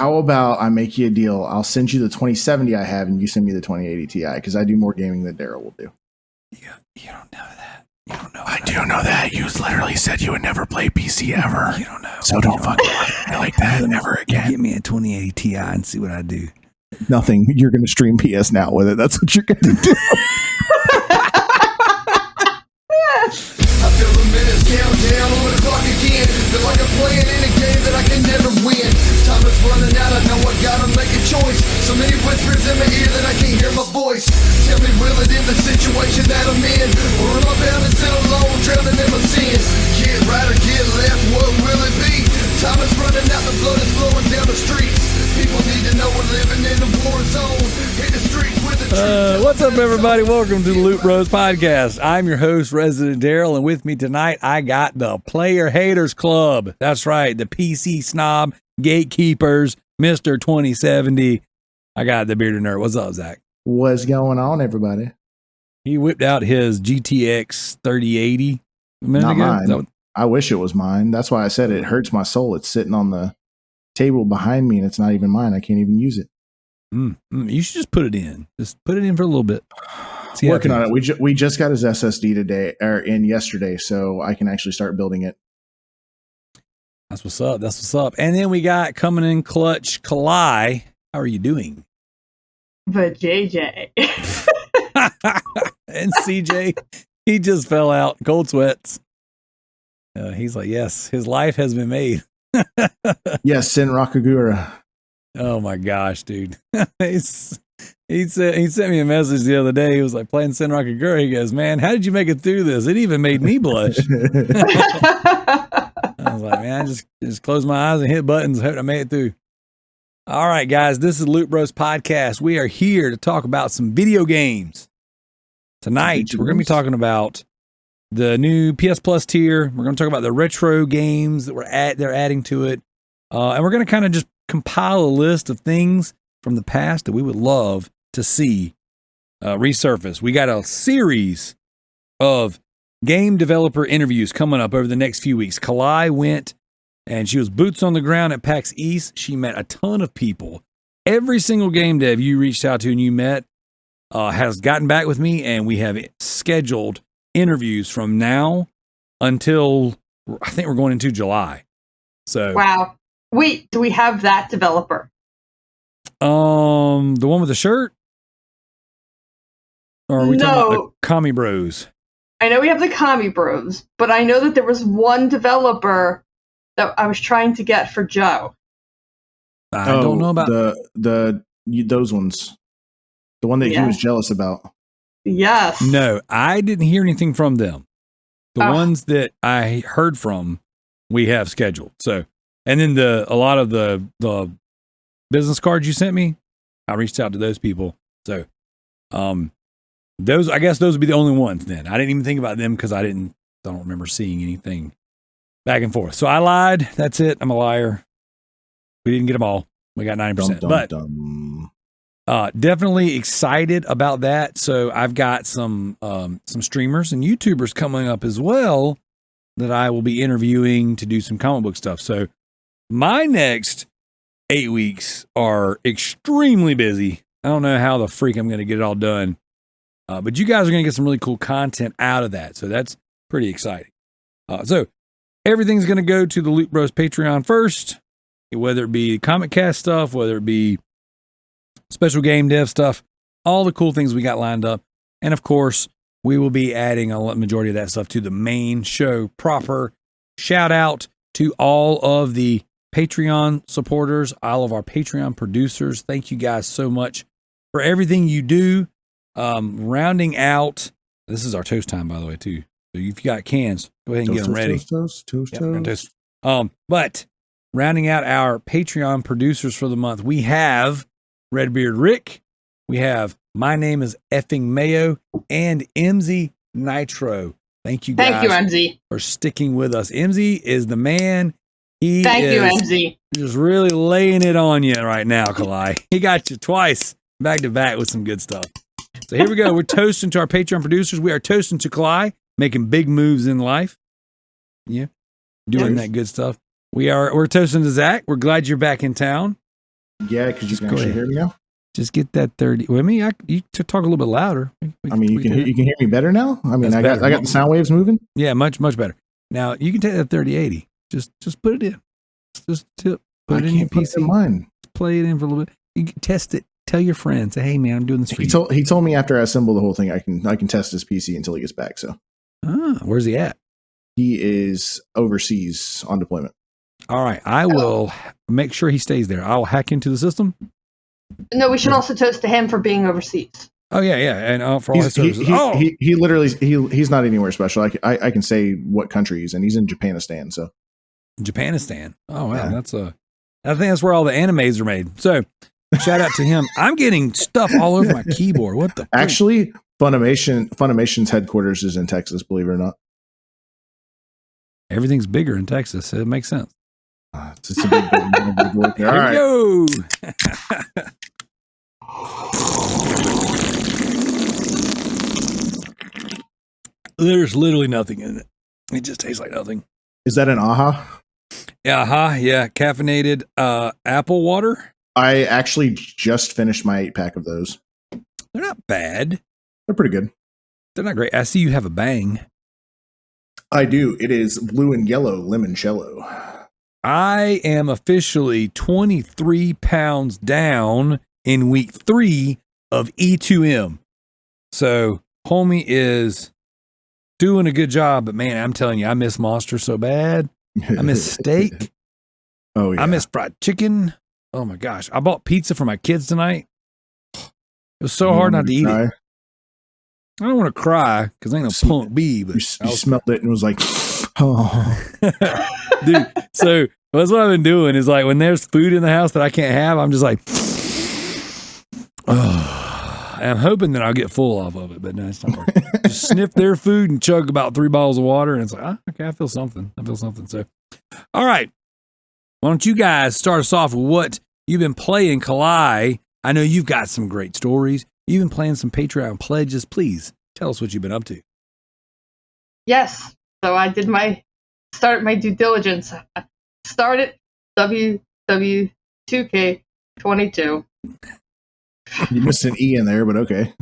How about I make you a deal? I'll send you the 2070 I have, and you send me the 2080 Ti because I do more gaming than Darrell will do. You don't know that. You don't know. I do know that. You literally said you would never play PC ever. You don't know. So don't fucking play like that ever again. Get me a 2080 Ti and see what I do. Nothing. You're going to stream PS Now with it. That's what you're going to do. I feel the minutes count down on the clock again. Feel like I'm playing in a game that I can never win. Time is running out, I know I gotta make a choice. So many whispers in my ear that I can't hear my voice. Tell me, will it end the situation that I'm in? Or am I bound to sit alone, drowning in my sins? Get right or get left, what will it be? Time is running out, the blood is flowing down the streets. People need to know we're living in a war zone. Hit the streets with the truth. What's up, everybody? Welcome to the Loot Bros Podcast. I'm your host, Residentdarrell, and with me tonight, I got the Player Haters Club. That's right, the PC snob gatekeepers, Mr. 2070. I got the bearded nerd. What's up, Zach? What's going on, everybody? He whipped out his GTX 3080 a minute Not ago. mine. I wish it was mine. That's why I said it hurts my soul. It's sitting on the table behind me, and it's not even mine. I can't even use it. You should just put it in. Just put it in for a little bit. Working on it. We just got his SSD today, or in yesterday, so I can actually start building it. That's what's up. That's what's up. And then we got coming in clutch, Kalai. How are you doing? But JJ. And CJ, he just fell out. Cold sweats. He's like, yes, his life has been made. Yes, Sin Rakagura. Oh my gosh, dude. He sent me a message the other day. He was like playing Sin Rakagura. He goes, man, how did you make it through this? It even made me blush. I was like, man, just close my eyes and hit buttons. Hope I made it through. All right, guys, this is Loot Bros Podcast. We are here to talk about some video games. Tonight, we're going to be talking about the new PS Plus tier. We're going to talk about the retro games that they're adding to it. And we're going to kind of just compile a list of things from the past that we would love to see resurface. We got a series of game developer interviews coming up over the next few weeks. Kalai went and she was boots on the ground at PAX East. She met a ton of people. Every single game dev you reached out to and you met has gotten back with me, and we have scheduled interviews from now until I think we're going into July. So wow. Wait, do we have that developer? The one with the shirt? Or are we talking about the Commie Bros? I know we have the Commie Bros, but I know that there was one developer that I was trying to get for Joe. I don't know about those ones. The one that he was jealous about. Yes. No, I didn't hear anything from them. The ones that I heard from, we have scheduled. So, and then a lot of the business cards you sent me, I reached out to those people. So, I guess those would be the only ones then. I didn't even think about them because I don't remember seeing anything back and forth. So I lied. That's it. I'm a liar. We didn't get them all. We got 90%. Definitely excited about that. So I've got some streamers and YouTubers coming up as well that I will be interviewing to do some comic book stuff. So my next 8 weeks are extremely busy. I don't know how the freak I'm going to get it all done. But you guys are going to get some really cool content out of that. So that's pretty exciting. So everything's going to go to the Loot Bros Patreon first, whether it be Comic Cast stuff, whether it be special game dev stuff, all the cool things we got lined up. And of course, we will be adding a majority of that stuff to the main show proper. Shout out to all of the Patreon supporters, all of our Patreon producers. Thank you guys so much for everything you do. Rounding out, this is our toast time, by the way, too. So if you got cans, go ahead and get them ready. Toast. But rounding out our Patreon producers for the month, we have Redbeard Rick, we have My Name is Effing Mayo, and MZ Nitro. Thank you guys. Thank you, MZ, for sticking with us. MZ is the man. Thank you, MZ. Just really laying it on you right now, Kalai. He got you twice, back to back with some good stuff. So here we go. We're toasting to our Patreon producers. We are toasting to Kalai, making big moves in life. Yeah, doing that good stuff. We're toasting to Zach. We're glad you're back in town. Yeah, because you can go actually ahead. hear me now. Just get that 30. Well, I mean, you to talk a little bit louder. I mean, you can hear me better now. I mean, I got the sound waves moving. Yeah, much better. Now you can take that 3080. Just put it in. Just put it in your PC. In mine. Play it in for a little bit. You can test it. Tell your friends, hey man, I'm doing this for you. He told me after I assemble the whole thing, I can test his PC until he gets back. So, where's he at? He is overseas on deployment. All right, I will make sure he stays there. I'll hack into the system. No, we should also toast to him for being overseas. Oh yeah, and for all his services. He literally he's not anywhere special. I can say what country he's in. He's in Japanistan. So Japanistan. Oh wow, I think that's where all the animes are made. So shout out to him. I'm getting stuff all over my keyboard. What the? Actually, Funimation's headquarters is in Texas. Believe it or not. Everything's bigger in Texas. So it makes sense. It's a big work there. Here we go. There's literally nothing in it. It just tastes like nothing. Is that an AHA? Yeah, yeah. Caffeinated apple water. I actually just finished my 8-pack of those. They're not bad. They're pretty good. They're not great. I see you have a Bang. I do. It is blue and yellow limoncello. I am officially 23 pounds down in week 3 of E2M. So, homie is doing a good job, but man, I'm telling you, I miss Monster so bad. I miss steak. Oh, yeah. I miss fried chicken. Oh my gosh. I bought pizza for my kids tonight. It was so hard not to eat it. I don't want to cry because I ain't no punk bee, but you smelled it and was like, oh. Dude, so that's what I've been doing is like when there's food in the house that I can't have, I'm just like, oh. I'm hoping that I'll get full off of it, but no, it's not working. Just sniff their food and chug about 3 bottles of water, and it's like, okay, I feel something. So, all right. Why don't you guys start us off with what you've been playing, Kalai? I know you've got some great stories. You've been playing some Patreon pledges. Please tell us what you've been up to. Yes. So I did started my due diligence. I started WW2K22. You missed an E in there, but okay.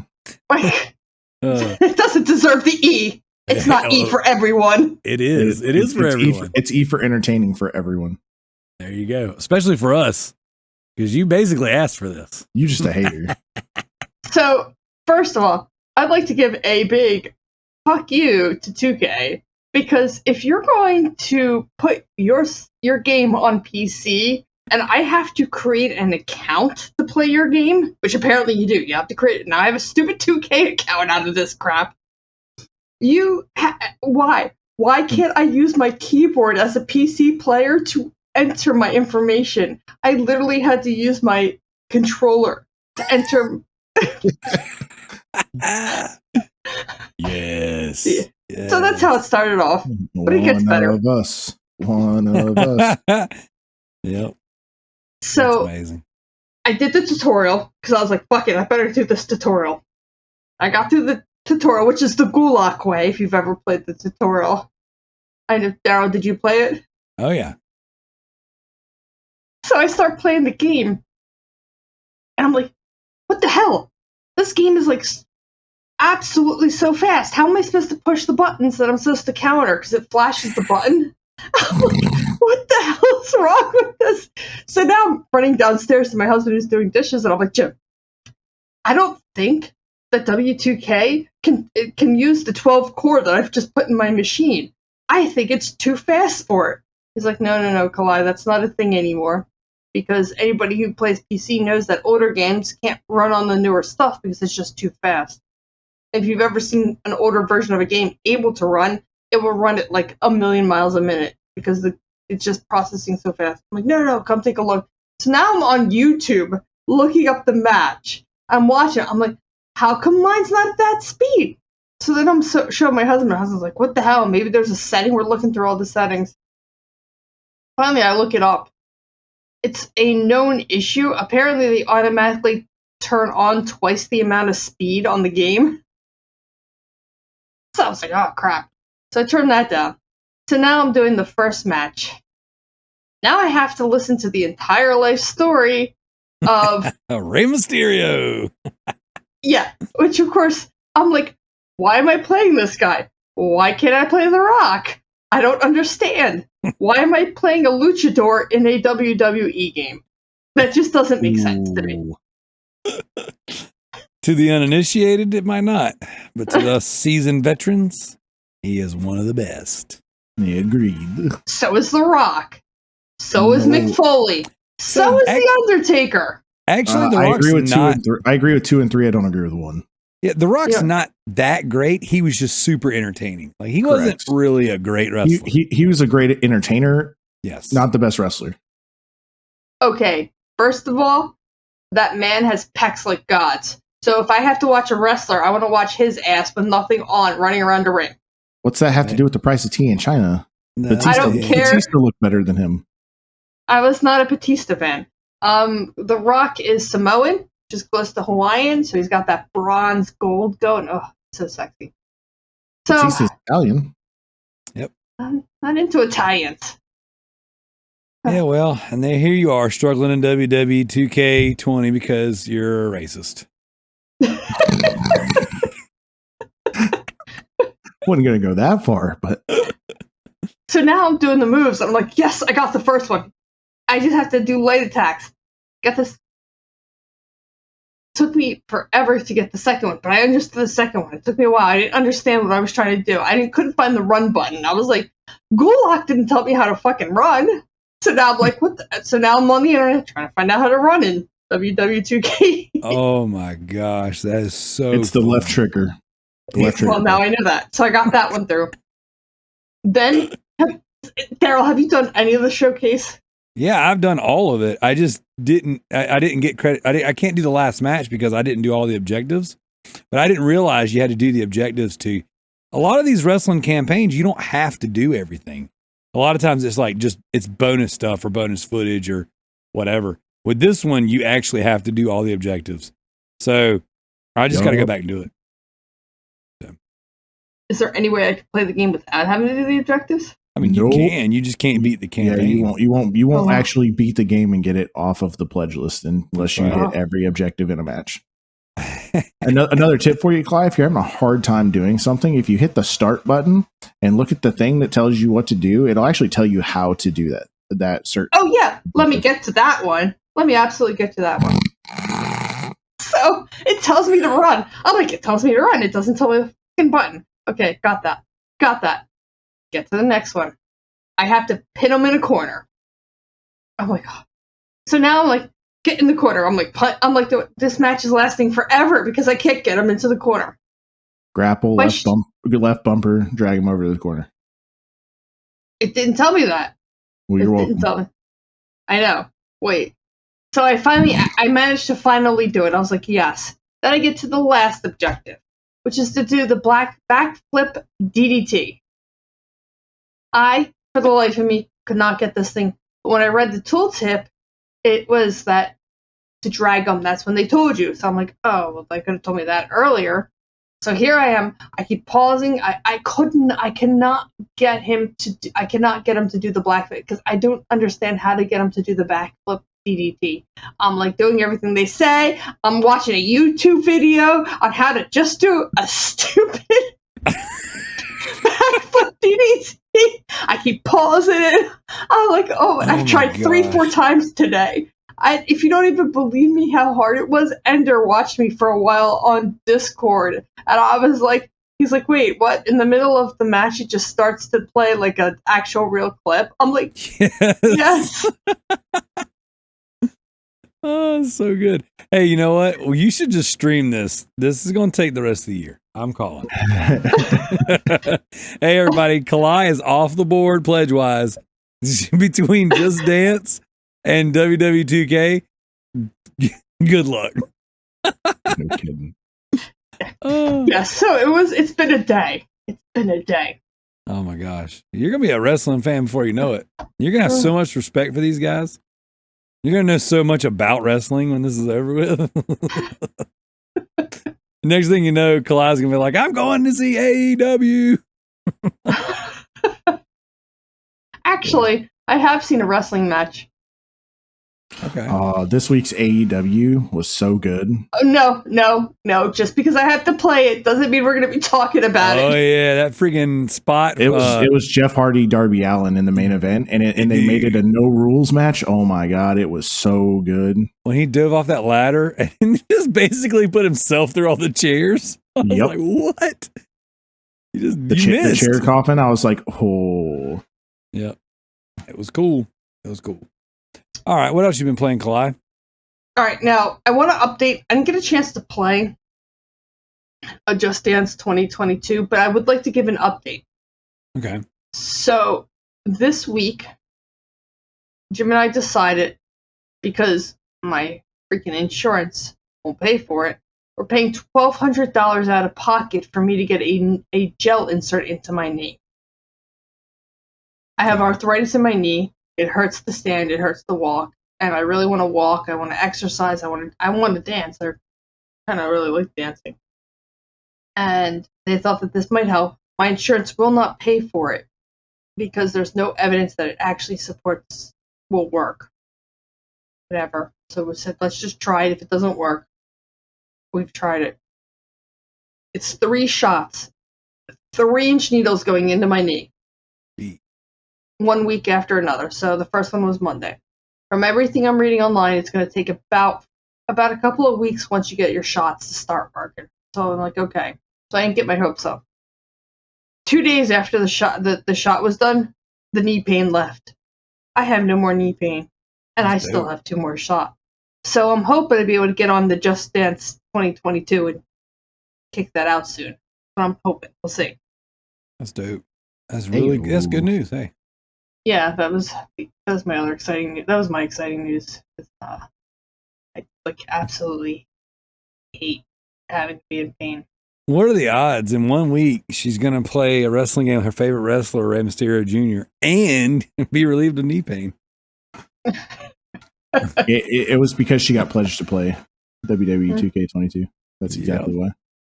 It doesn't deserve the E. It's not E for everyone. It is. It is for everyone. It's E for entertaining for everyone. There you go. Especially for us. Because you basically asked for this. You just a hater. So, first of all, I'd like to give a big fuck you to 2K. Because if you're going to put your game on PC, and I have to create an account to play your game, which apparently you do. You have to create it. Now I have a stupid 2K account out of this crap. Why? Why can't I use my keyboard as a PC player to enter my information? I literally had to use my controller to enter. Yes. Yes. So that's how it started off. But it gets better. One of us. Yep. So that's amazing. I did the tutorial because I was like, fuck it, I better do this tutorial. I got through the tutorial, which is the Gulag way, if you've ever played the tutorial. I know, Darrell, did you play it? Oh, yeah. So I start playing the game, and I'm like, what the hell? This game is like absolutely so fast. How am I supposed to push the buttons that I'm supposed to counter? Because it flashes the button. I'm like, what the hell is wrong with this? So now I'm running downstairs to my husband who's doing dishes, and I'm like, Jim, I don't think that W2K can use the 12 core that I've just put in my machine. I think it's too fast for it. He's like, no, Kalai, that's not a thing anymore. Because anybody who plays PC knows that older games can't run on the newer stuff because it's just too fast. If you've ever seen an older version of a game able to run, it will run at like 1,000,000 miles a minute because it's just processing so fast. I'm like, no, come take a look. So now I'm on YouTube looking up the match. I'm watching it. I'm like, how come mine's not at that speed? So then I'm showing my husband. My husband's like, what the hell? Maybe there's a setting. We're looking through all the settings. Finally, I look it up. It's a known issue. Apparently, they automatically turn on twice the amount of speed on the game. So I was like, oh, crap. So I turned that down. So now I'm doing the first match. Now I have to listen to the entire life story of Rey Mysterio. Yeah, which of course I'm like, why am I playing this guy? Why can't I play The Rock? I don't understand. Why am I playing a luchador in a WWE game? That just doesn't make sense to me. To the uninitiated, it might not, but to us seasoned veterans, he is one of the best. Yeah, agreed. So is The Rock. So is Mick Foley. So is The Undertaker. Actually, The Rock's I agree with 2 and 3. I don't agree with 1. Yeah, The Rock's not that great. He was just super entertaining. Like he wasn't really a great wrestler. He was a great entertainer. Yes. Not the best wrestler. Okay, first of all, that man has pecs like gods. So if I have to watch a wrestler, I want to watch his ass with nothing on, running around the ring. What's that have to do with the price of tea in China? No, I don't care. Batista looked better than him. I was not a Batista fan. The Rock is Samoan, just close to Hawaiian, so he's got that bronze gold going. Oh, so sexy. So Batista's Italian. Yep. I'm not into Italians. Yeah, well, and then here you are struggling in WWE 2K20 because you're a racist. Wasn't going to go that far, but So now I'm doing the moves. I'm like, yes, I got the first one. I just have to do light attacks. Get this. Took me forever to get the second one, but I understood the second one. It took me a while. I didn't understand what I was trying to do. Couldn't find the run button. I was like, Gulak didn't tell me how to fucking run. So now I'm like, what? So now I'm on the internet trying to find out how to run in WWE2K. Oh my gosh, that is so. It's the left trigger. Well, now I know that. So I got that one through. Then, Darrell, have you done any of the showcase? Yeah, I've done all of it. I just didn't. I didn't get credit. I can't do the last match because I didn't do all the objectives. But I didn't realize you had to do the objectives too. A lot of these wrestling campaigns, you don't have to do everything. A lot of times it's like it's bonus stuff or bonus footage or whatever. With this one, you actually have to do all the objectives. So I just got to go back and do it. So. Is there any way I could play the game without having to do the objectives? I mean, you can. You just can't beat the campaign. Yeah, you won't actually beat the game and get it off of the pledge list unless you hit every objective in a match. Another tip for you, Kalai, if you're having a hard time doing something, if you hit the start button and look at the thing that tells you what to do, it'll actually tell you how to do that certain. Oh yeah, let me get to that one. Let me absolutely get to that one. So it tells me to run. I'm like, it tells me to run. It doesn't tell me the fucking button. Okay, got that. Get to the next one. I have to pin them in a corner. Oh my god. So now I'm like, get in the corner. I'm like, this match is lasting forever because I can't get him into the corner. Grapple, left bumper, drag him over to the corner. It didn't tell me that. Well, you're welcome. Didn't tell me. I know. Wait. So I managed to finally do it. I was like, yes. Then I get to the last objective, which is to do the black backflip DDT. I, for the life of me, could not get this thing. But when I read the tooltip, it was that to drag them, that's when they told you. So I'm like, oh, well, they could have told me that earlier. So here I am. I keep pausing. I cannot get him to do the black flip because I don't understand how to get him to do the backflip DDT. I'm like doing everything they say. I'm watching a YouTube video on how to just do a stupid backflip DDT. I keep pausing it. I'm like, I've tried 3-4 times today. If you don't even believe me how hard it was, Ender watched me for a while on Discord. And I was like, he's like, wait, what? In the middle of the match, it just starts to play like an actual real clip. I'm like, yes. Oh, so good. Hey, you know what? Well, you should just stream this. This is going to take the rest of the year. I'm calling. Hey, everybody. Kalai is off the board pledge-wise between Just Dance and WW2K. Good luck. No kidding. Yeah, so it's been a day. It's been a day. Oh my gosh. You're going to be a wrestling fan before you know it. You're going to have so much respect for these guys. You're going to know so much about wrestling when this is over with. Next thing you know, Kalai's going to be like, I'm going to see AEW. Actually, I have seen a wrestling match. Okay. This week's AEW was so good. No. Just because I have to play it doesn't mean we're going to be talking about Oh it. yeah, that freaking spot. It was Jeff Hardy, Darby Allin in the main event, and they made it a no rules match. Oh my god, it was so good. When he dove off that ladder and just basically put himself through all the chairs. I was like, what? The chair coffin. I was like, oh. Yep. It was cool. All right, what else you been playing, Kalai? All right, now I want to update. I didn't get a chance to play a Just Dance 2022, but I would like to give an update. Okay. So this week, Jim and I decided, because my freaking insurance won't pay for it, we're paying $1,200 out of pocket for me to get a gel insert into my knee. I have arthritis in my knee. It hurts to stand. It hurts to walk. And I really want to walk. I want to exercise. I want to dance. I kind of really like dancing. And they thought that this might help. My insurance will not pay for it because there's no evidence that it actually will work. Whatever. So we said, let's just try it. If it doesn't work, we've tried it. It's 3 shots. 3-inch needles going into my knee. 1 week after another. So the first one was Monday. From everything I'm reading online, it's going to take about a couple of weeks once you get your shots to start working. So I'm like, okay. So I didn't get my hopes up. 2 days after the shot was done, the knee pain left. I have no more knee pain, and I still have 2 more shots. So I'm hoping to be able to get on the Just Dance 2022 and kick that out soon. But I'm hoping. We'll see. That's dope. That's that's good news. Hey. Yeah, that was my other exciting news. That was my exciting news. I absolutely hate having to be in pain. What are the odds in 1 week she's going to play a wrestling game with her favorite wrestler, Rey Mysterio Jr., and be relieved of knee pain? it was because she got pledged to play WWE 2K22. That's exactly why.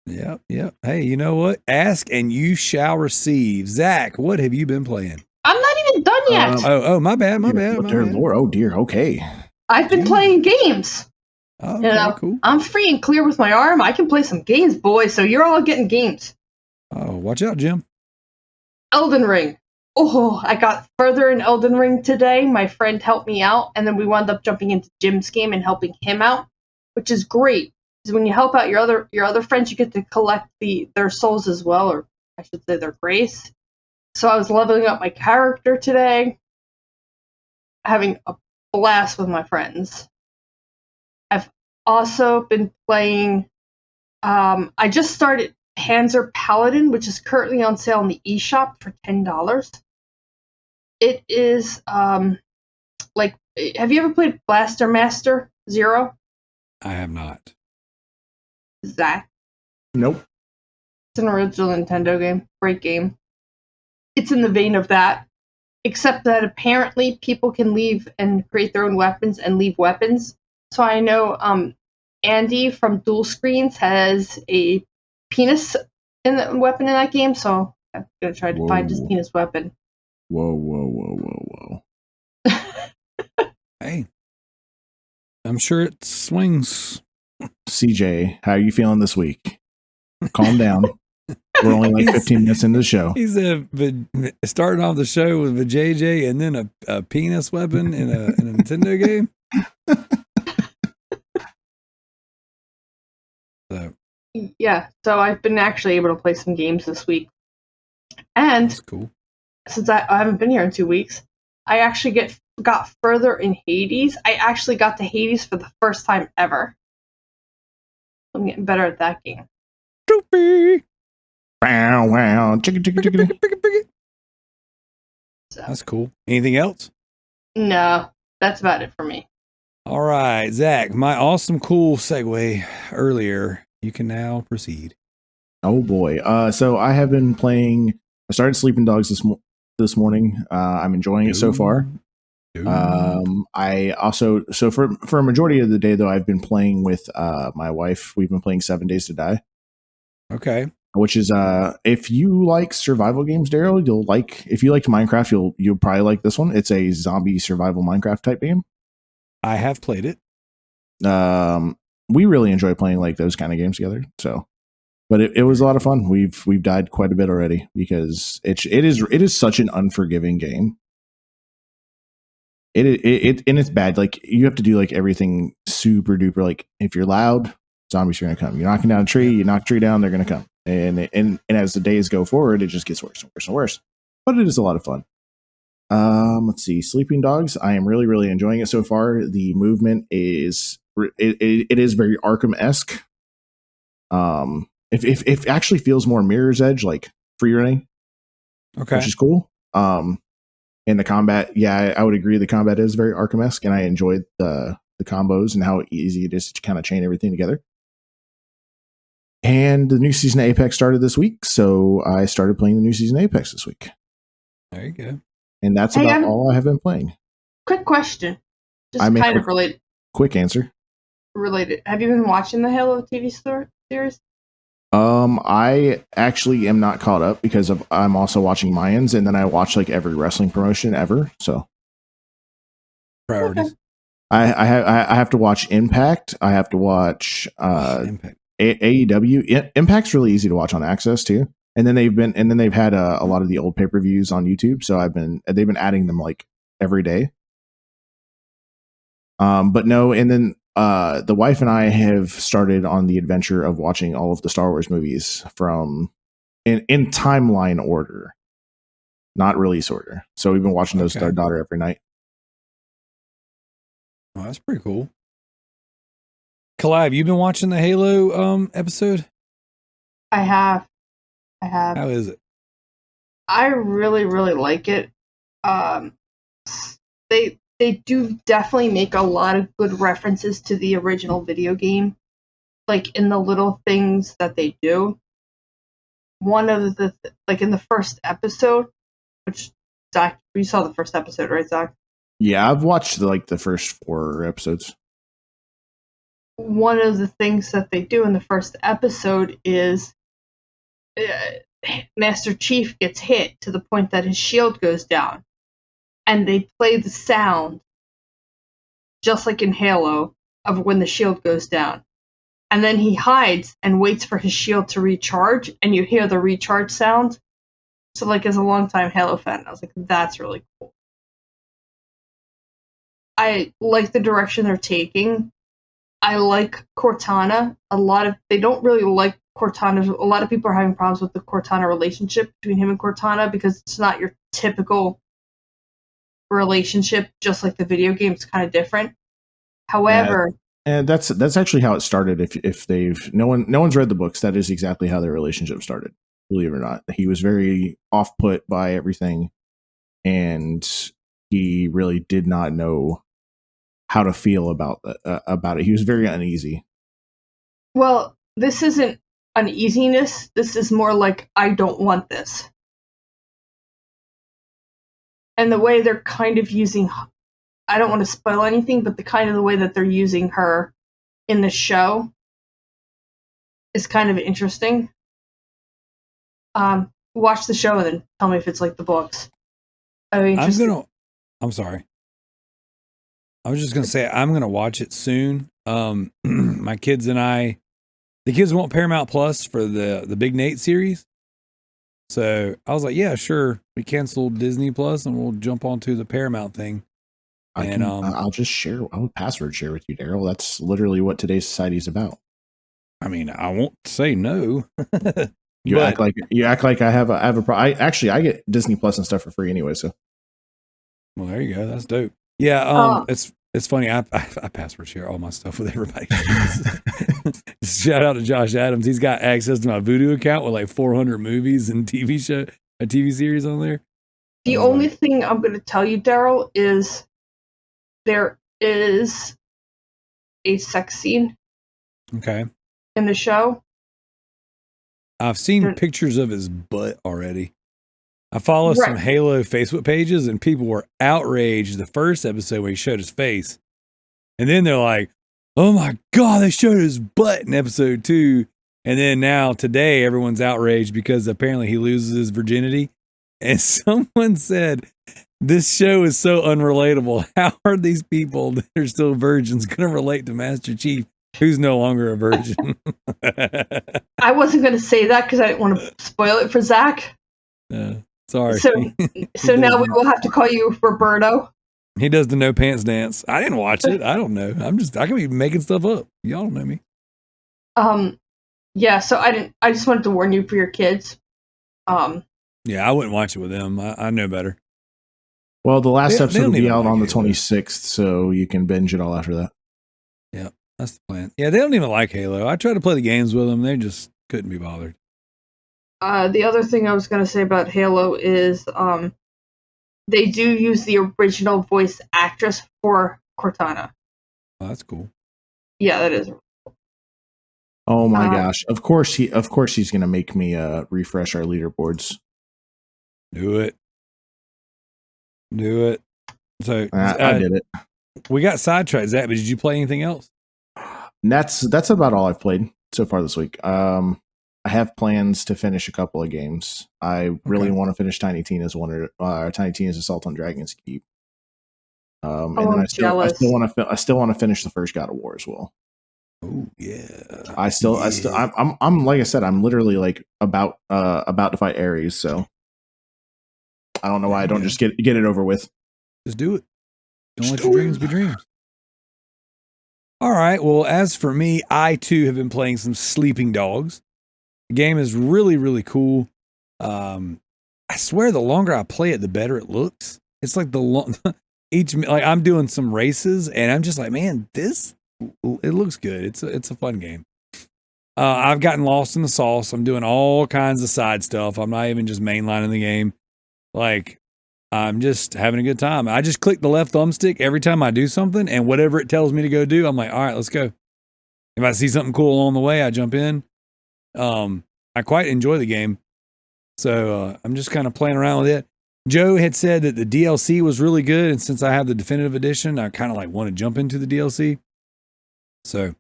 Yep. Hey, you know what? Ask and you shall receive. Zach, what have you been playing? I'm not even done yet. My bad. Dear Lord. Oh dear. Okay. I've been playing games. Oh, okay, cool. I'm free and clear with my arm. I can play some games, boys. So you're all getting games. Oh, watch out, Jim. Elden Ring. Oh, I got further in Elden Ring today. My friend helped me out, and then we wound up jumping into Jim's game and helping him out, which is great. Because when you help out your other friends, you get to collect their souls as well, or I should say their grace. So I was leveling up my character today, having a blast with my friends. I've also been playing, I just started Panzer Paladin, which is currently on sale in the eShop for $10. It is, have you ever played Blaster Master Zero? I have not. Zach? Nope. It's an original Nintendo game. Great game. It's in the vein of that, except that apparently people can leave and create their own weapons and leave weapons. So I know Andy from Dual Screens has a penis weapon in that game, so I'm going to try to find his penis weapon. Whoa. Hey, I'm sure it swings. CJ, how are you feeling this week? Calm down. We're only like 15 minutes into the show. He's starting off the show with a JJ and then a penis weapon in a Nintendo game. Yeah, so I've been actually able to play some games this week. And that's cool. Since I haven't been here in 2 weeks, I actually got further in Hades. I actually got to Hades for the first time ever. I'm getting better at that game. Doopy. Wow. Chicka. So. That's cool. Anything else? No, that's about it for me. All right, Zach, my awesome, cool segue earlier. You can now proceed. Oh boy. So I have been playing. I started Sleeping Dogs this morning. I'm enjoying it so far. I also for a majority of the day though, I've been playing with my wife. We've been playing 7 Days to Die. Okay. Which is if you like survival games, Darrell, if you liked Minecraft, you'll probably like this one. It's a zombie survival Minecraft type game. I have played it. We really enjoy playing like those kind of games together. So, but it was a lot of fun. We've died quite a bit already because it is such an unforgiving game. It and it's bad. Like you have to do like everything super duper. Like if you're loud, zombies are gonna come. You're knocking down a tree, you knock a tree down, they're gonna come. And as the days go forward, it just gets worse and worse and worse. But it is a lot of fun. Let's see, Sleeping Dogs. I am really, really enjoying it so far. The movement is it is very Arkham-esque. If actually feels more Mirror's Edge, like free running, Okay. which is cool. And the combat, yeah, I would agree. The combat is very Arkham-esque, and I enjoyed the combos and how easy it is to kind of chain everything together. And the new season of Apex started this week, so I started playing the new season of Apex this week. There you go. And that's about all I have been playing. Quick question. Just I mean, kind of related. Quick answer. Related. Have you been watching the Halo TV series? I actually am not caught up because I'm also watching Mayans, and then I watch like every wrestling promotion ever. So Priorities. Okay. I have to watch Impact. I have to watch Impact. AEW. Impact's really easy to watch on Access too. And then they've had a lot of the old pay-per-views on YouTube. So they've been adding them like every day. But no, and then the wife and I have started on the adventure of watching all of the Star Wars movies from in timeline order, not release order. So we've been watching those with our daughter every night. Oh, that's pretty cool. Kalai, have you been watching the Halo episode? I have. How is it? I really, really like it. They do definitely make a lot of good references to the original video game, like in the little things that they do. One of the like in the first episode, which Zach, you saw the first episode, right, Zach? Yeah, I've watched the first 4 episodes. One of the things that they do in the first episode is Master Chief gets hit to the point that his shield goes down. And they play the sound, just like in Halo, of when the shield goes down. And then he hides and waits for his shield to recharge, and you hear the recharge sound. So, like, as a longtime Halo fan, I was like, that's really cool. I like the direction they're taking. I like Cortana. They don't really like Cortana. A lot of people are having problems with the Cortana relationship between him and Cortana because it's not your typical relationship, just like the video game. It's kind of different. However, and that's actually how it started. If they've no one's read the books, that is exactly how their relationship started. Believe it or not, he was very off put by everything, and he really did not know how to feel about it. He was very uneasy. well, this isn't uneasiness. This is more like, I don't want this. And the way they're kind of using, I don't want to spoil anything, but the way that they're using her in the show is kind of interesting. Watch the show and then tell me if it's like the books. I'm sorry. I was just going to say, I'm going to watch it soon. My kids and the kids want Paramount Plus for the Big Nate series. So I was like, yeah, sure. We canceled Disney Plus and we'll jump onto the Paramount thing. I'll just share. I'll password share with you, Darrell. That's literally what today's society is about. I mean, I won't say no. You act like I have a I get Disney Plus and stuff for free anyway. So, well, there you go. That's dope. Yeah. It's funny. I password share all my stuff with everybody. Shout out to Josh Adams. He's got access to my Voodoo account with like 400 movies and a TV series on there. The only thing I'm going to tell you, Darrell, is there is a sex scene. Okay. In the show. I've seen pictures of his butt already. I follow some Halo Facebook pages, and people were outraged the first episode when he showed his face. And then they're like, oh my God, they showed his butt in episode 2. And then now today, everyone's outraged because apparently he loses his virginity. And someone said, This show is so unrelatable. How are these people that are still virgins going to relate to Master Chief, who's no longer a virgin? I wasn't going to say that because I didn't want to spoil it for Zach. Sorry. So now we will have to call you Roberto. He does the no pants dance. I didn't watch it. I don't know. I can be making stuff up. Y'all don't know me. Yeah, so I just wanted to warn you for your kids. Yeah, I wouldn't watch it with them. I know better. Well, the last They episode don't will be even out like on the Halo. 26th, so you can binge it all after that. Yeah, that's the plan. Yeah, they don't even like Halo. I tried to play the games with them. They just couldn't be bothered. The other thing I was going to say about Halo is they do use the original voice actress for Cortana. Oh, that's cool. Yeah, that is. Oh my gosh! Of course he's going to make me refresh our leaderboards. Do it. So I did it. We got sidetracked, Zach, but did you play anything else? And that's about all I've played so far this week. I have plans to finish a couple of games. I really want to finish Tiny Tina's Assault on Dragon's Keep. And then I still want to finish the first God of War as well. Oh yeah. I'm like I said, I'm literally like about to fight Ares, so I don't know why I don't just get it over with. Just do it. Don't let your dreams be dreams. All right. Well, as for me, I too have been playing some Sleeping Dogs. The game is really, really cool. I swear the longer I play it, the better it looks. It's like I'm doing some races and I'm just like, man, it looks good. It's a fun game. I've gotten lost in the sauce. I'm doing all kinds of side stuff. I'm not even just mainlining the game. Like, I'm just having a good time. I just click the left thumbstick every time I do something, and whatever it tells me to go do, I'm like, all right, let's go. If I see something cool along the way, I jump in. I quite enjoy the game. So I'm just kind of playing around with it. Joe had said that the DLC was really good, and since I have the definitive edition, I kind of like want to jump into the DLC. So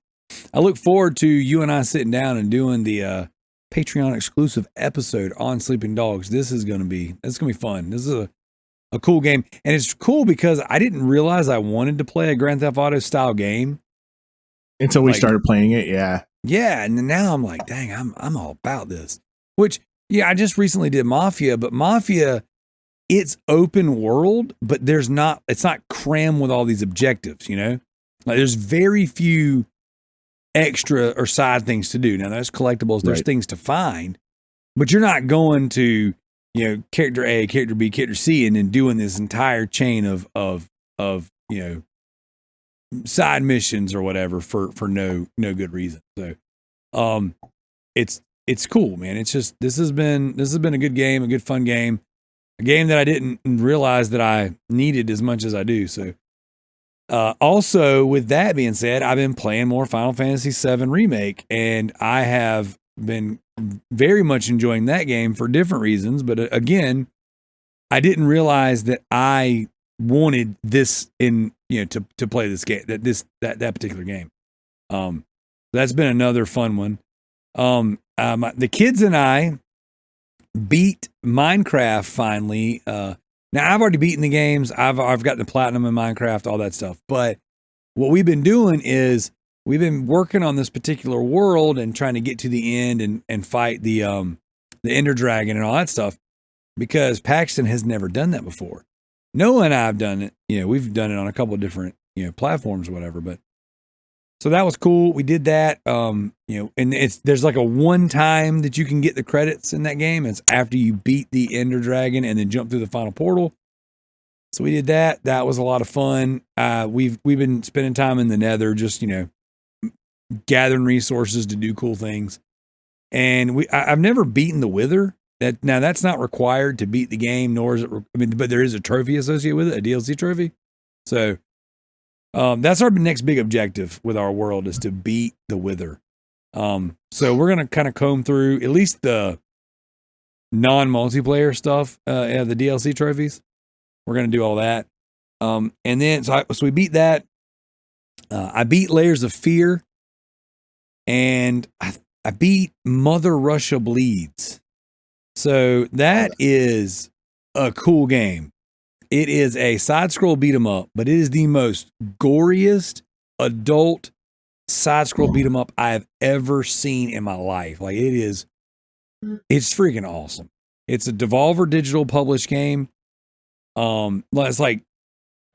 I look forward to you and I sitting down and doing the Patreon exclusive episode on Sleeping Dogs. It's going to be fun. This is a cool game. And it's cool because I didn't realize I wanted to play a Grand Theft Auto style game until we started playing it. Yeah. Yeah. And now I'm like, dang, I'm all about this, which, yeah, I just recently did Mafia, but Mafia, it's open world, but it's not crammed with all these objectives, you know, like there's very few extra or side things to do. Now there's collectibles, there's things to find, but you're not going to, you know, character A, character B, character C, and then doing this entire chain of you know, side missions or whatever for no good reason. So, it's cool, man. It's just this has been a good game, a good fun game, a game that I didn't realize that I needed as much as I do. So, also with that being said, I've been playing more Final Fantasy VII Remake, and I have been very much enjoying that game for different reasons. But again, I didn't realize that I wanted this to play this game, that particular game. That's been another fun one. The kids and I beat Minecraft finally. Now I've already beaten the games. I've gotten the platinum in Minecraft, all that stuff. But what we've been doing is we've been working on this particular world and trying to get to the end and fight the Ender Dragon and all that stuff, because Paxton has never done that before. Noah and I have done it. You know, we've done it on a couple of different, you know, platforms or whatever. But so that was cool. We did that. You know, and there's like a one time that you can get the credits in that game. It's after you beat the Ender Dragon and then jump through the final portal. So we did that. That was a lot of fun. We've been spending time in the Nether, just, you know, gathering resources to do cool things. And I've never beaten the Wither. That's not required to beat the game, nor is it. But there is a trophy associated with it, a DLC trophy. So that's our next big objective with our world, is to beat the Wither. So we're gonna kind of comb through at least the non-multiplayer stuff, the DLC trophies. We're gonna do all that, and then so we beat that. I beat Layers of Fear, and I beat Mother Russia Bleeds. So that is a cool game. It is a side scroll beat 'em up, but it is the most goriest adult side scroll beat 'em up I've ever seen in my life. Like it's freaking awesome. It's a Devolver Digital published game. It's like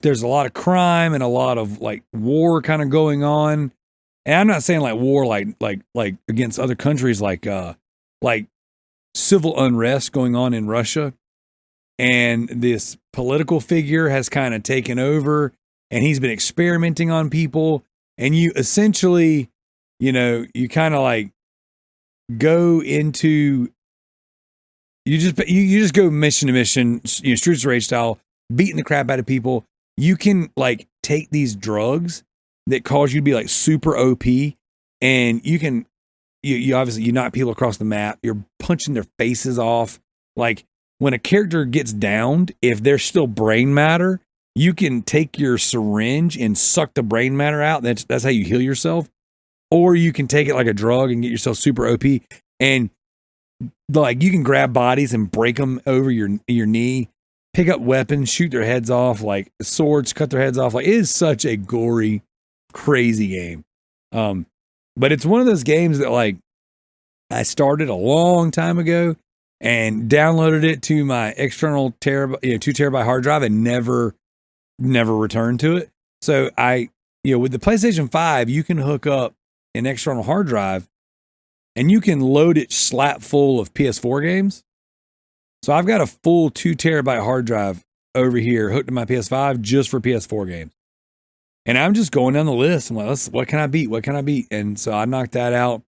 there's a lot of crime and a lot of like war kind of going on. And I'm not saying like war like against other countries, like civil unrest going on in Russia. And this political figure has kind of taken over, and he's been experimenting on people. And you essentially, you kind of like go into, you just go mission to mission, Streets of Rage style, beating the crap out of people. You can like take these drugs that cause you to be like super OP, and you can, you obviously, you knock people across the map. You're punching their faces off. Like when a character gets downed, if there's still brain matter, you can take your syringe and suck the brain matter out. That's how you heal yourself. Or you can take it like a drug and get yourself super OP. And like you can grab bodies and break them over your knee, pick up weapons, shoot their heads off, like swords, cut their heads off. Like it is such a gory, crazy game. But it's one of those games that like I started a long time ago and downloaded it to my external 2 terabyte hard drive and never returned to it. So with the PlayStation 5, you can hook up an external hard drive and you can load it slap full of PS4 games. So I've got a full 2 terabyte hard drive over here hooked to my PS5 just for PS4 games. And I'm just going down the list. I'm like, what can I beat? What can I beat? And so I knocked that out.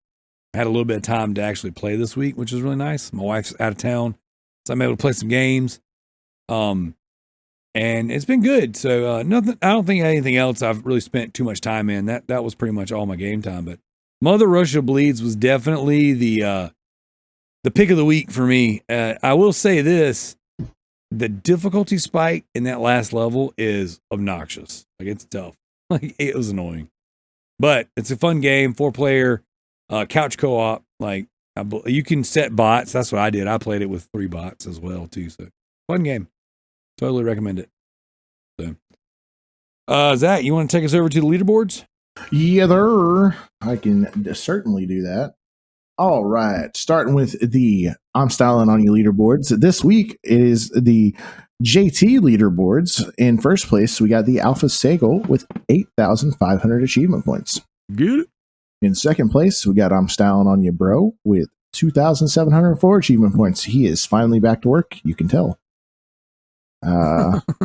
I had a little bit of time to actually play this week, which is really nice. My wife's out of town, so I'm able to play some games. And it's been good. So nothing. I don't think anything else I've really spent too much time in. That was pretty much all my game time. But Mother Russia Bleeds was definitely the pick of the week for me. I will say this: the difficulty spike in that last level is obnoxious. Like it's tough. Like it was annoying, but it's a fun game. 4-player couch co-op. Like you can set bots. That's what I did. I played it with 3 bots as well too. So fun game. Totally recommend it. So, Zach, you want to take us over to the leaderboards? Yeah, there. I can certainly do that. All right. Starting with the I'm Styling on You leaderboards. This week is the JT leaderboards. In first place, we got the Alpha Segal with 8,500 achievement points. Good. In second place, we got I'm Styling on You Bro with 2,704 achievement points. He is finally back to work. You can tell.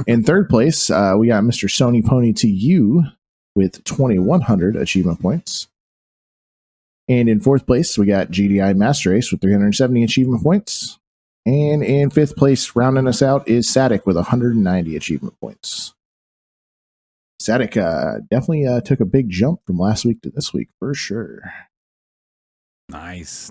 In third place, we got Mr. Sony Pony to You with 2,100 achievement points. And in fourth place, we got GDI Master Race with 370 achievement points. And in fifth place, rounding us out, is Sadik with 190 achievement points. Sadik definitely took a big jump from last week to this week, for sure. Nice.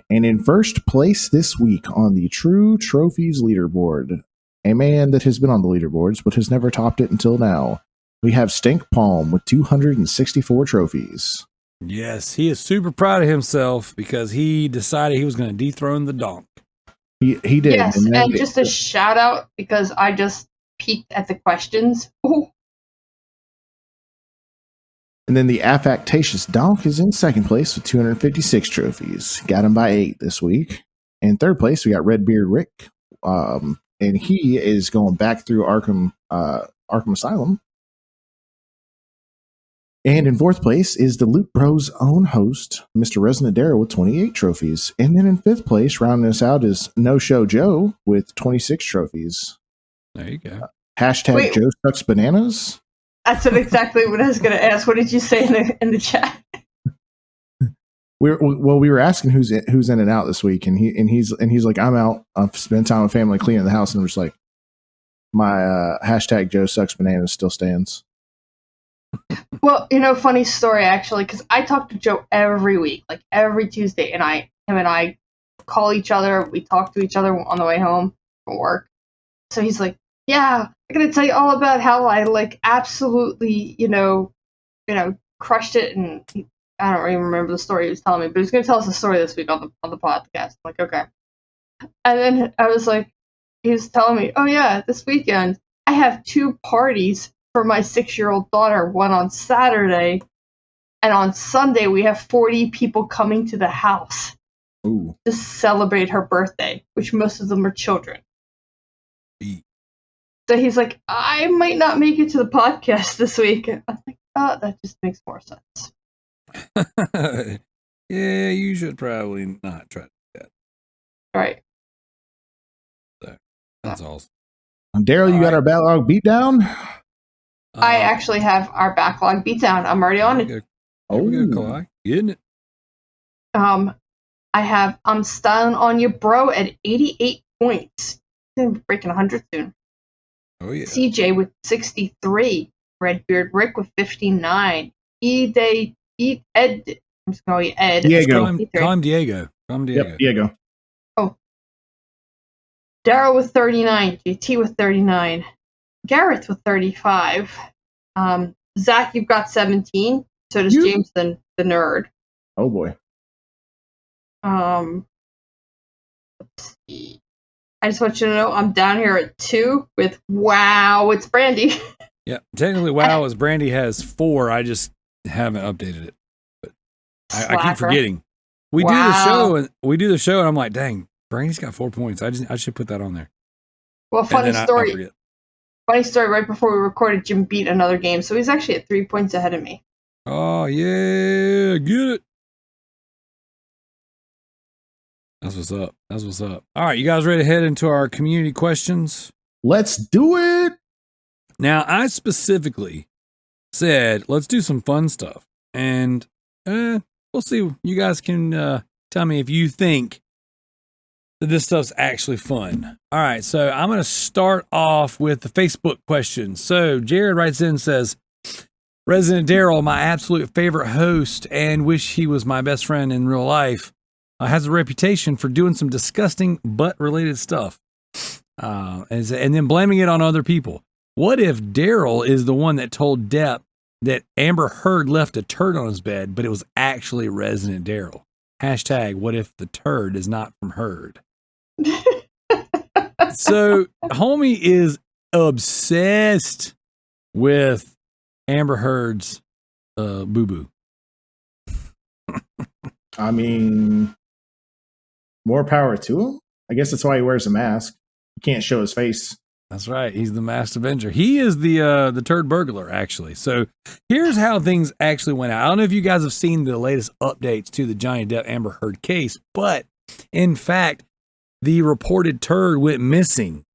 And in first place this week on the True Trophies leaderboard, a man that has been on the leaderboards but has never topped it until now, we have Stink Palm with 264 trophies. Yes, he is super proud of himself because he decided he was going to dethrone the donk. He did. Yes, and just a shout out because I just peeked at the questions. Ooh. And then the Affectatious Donk is in second place with 256 trophies. Got him by 8 this week. In third place, we got Redbeard Rick. And he is going back through Arkham Asylum. And in fourth place is the Loot Bros' own host, Mr. Residentdarrell, with 28 trophies. And then in fifth place, rounding us out, is No Show Joe with 26 trophies. There you go. Hashtag Wait. Joe Sucks Bananas. That's exactly what I was going to ask. What did you say in the chat? We were asking who's in and out this week, and he's like, I'm out. I've spent time with family cleaning the house, and I'm just like, my hashtag Joe Sucks Bananas still stands. Well, funny story actually, because I talk to Joe every week, like every Tuesday, and him and I call each other. We talk to each other on the way home from work. So he's like, "Yeah, I'm gonna tell you all about how I like absolutely, crushed it." And I don't even remember the story he was telling me, but he's gonna tell us a story this week on the podcast. I'm like, okay. And then I was like, he was telling me, oh yeah, this weekend I have 2 parties for my 6-year-old daughter, one on Saturday, and on Sunday we have 40 people coming to the house to celebrate her birthday, which most of them are children. So he's like, I might not make it to the podcast this week. I'm like, oh, that just makes more sense. Yeah, you should probably not try to do that. Right. So, that's awesome. Darrell, you got our backlog beat down? I actually have our backlog beat down. I'm already on it. Here we go, Kalai. Getting it. I have I'm Styling on You Bro at 88 points. I'm breaking 100 soon. Oh, yeah. CJ with 63. Redbeard Rick with 59. Ed. I'm just going to Ed. Diego. Call him Diego. Yep, Diego. Oh. Darrell with 39. JT with 39. Gareth with 35. Zach, you've got 17. So does James the nerd. Oh boy. Let's see. I just want you to know I'm down here at 2 with Wow, it's Brandy. Yeah, technically Wow is Brandy has 4. I just haven't updated it. But I keep forgetting. We do the show and I'm like, dang, Brandy's got 4 points. I should put that on there. Well, funny story. I forget. Funny story, right before we recorded, Jim beat another game, so he's actually at 3 points ahead of me. Oh, yeah, get it. That's what's up. All right, you guys ready to head into our community questions? Let's do it. Now, I specifically said, let's do some fun stuff. And we'll see. You guys can tell me if you think that this stuff's actually fun. All right, so I'm going to start off with the Facebook questions. So Jared writes in and says, Residentdarrell, my absolute favorite host and wish he was my best friend in real life, has a reputation for doing some disgusting butt-related stuff and then blaming it on other people. What if Darrell is the one that told Depp that Amber Heard left a turd on his bed, but it was actually Residentdarrell? Hashtag, what if the turd is not from Heard? So, homie is obsessed with Amber Heard's boo-boo. I mean, more power to him. I guess that's why he wears a mask. He can't show his face. That's right. He's the masked Avenger. He is the turd burglar, actually. So here's how things actually went out. I don't know if you guys have seen the latest updates to the Johnny Depp Amber Heard case, but in fact, the reported turd went missing,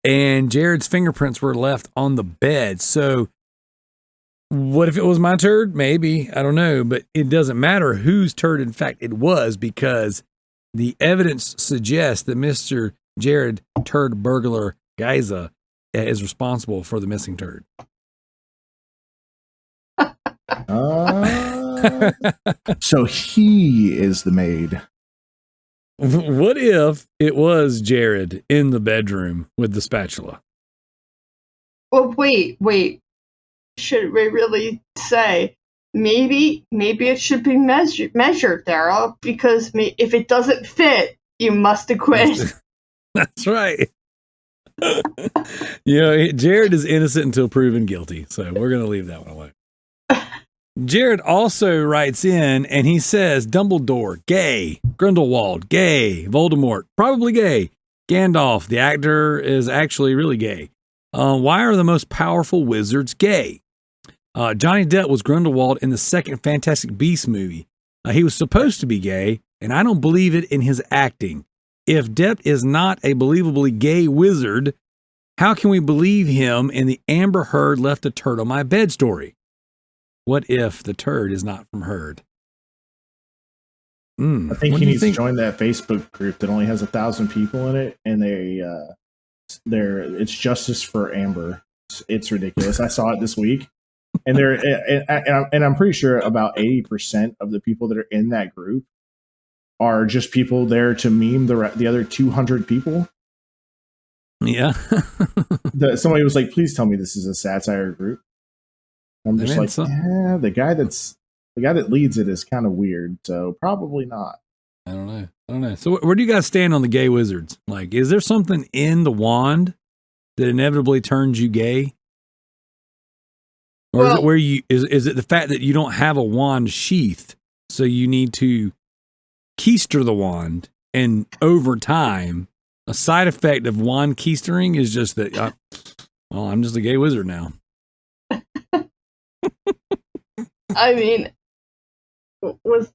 and Jared's fingerprints were left on the bed. So what if it was my turd? Maybe. I don't know. But it doesn't matter whose turd, in fact, it was, because the evidence suggests that Mr. Jared Turd Burglar Geyser is responsible for the missing turd. So he is the maid. What if it was Jared in the bedroom with the spatula? Well, wait. Should we really say maybe it should be measured, Darrell? Because if it doesn't fit, you must acquit. That's right. Jared is innocent until proven guilty, so we're going to leave that one alone. Jared also writes in and he says, Dumbledore, gay. Grindelwald, gay. Voldemort, probably gay. Gandalf, the actor, is actually really gay. Why are the most powerful wizards gay? Johnny Depp was Grindelwald in the second Fantastic Beasts movie. He was supposed to be gay, and I don't believe it in his acting. If Depp is not a believably gay wizard, how can we believe him in the Amber Heard left a turd on my bed story? What if the turd is not from Heard? I think he needs to join that Facebook group that only has 1,000 people in it, and it's justice for Amber. It's ridiculous. I saw it this week, and I'm pretty sure about 80% of the people that are in that group are just people there to meme the other 200 people. Yeah. Somebody was like, "Please tell me this is a satire group." I'm just the guy that leads it is kind of weird, so probably not. I don't know. I don't know. So where do you guys stand on the gay wizards? Like, is there something in the wand that inevitably turns you gay? Or is it where is it the fact that you don't have a wand sheath, so you need to keister the wand, and over time, a side effect of wand keistering is just that, I'm just a gay wizard now. I mean, was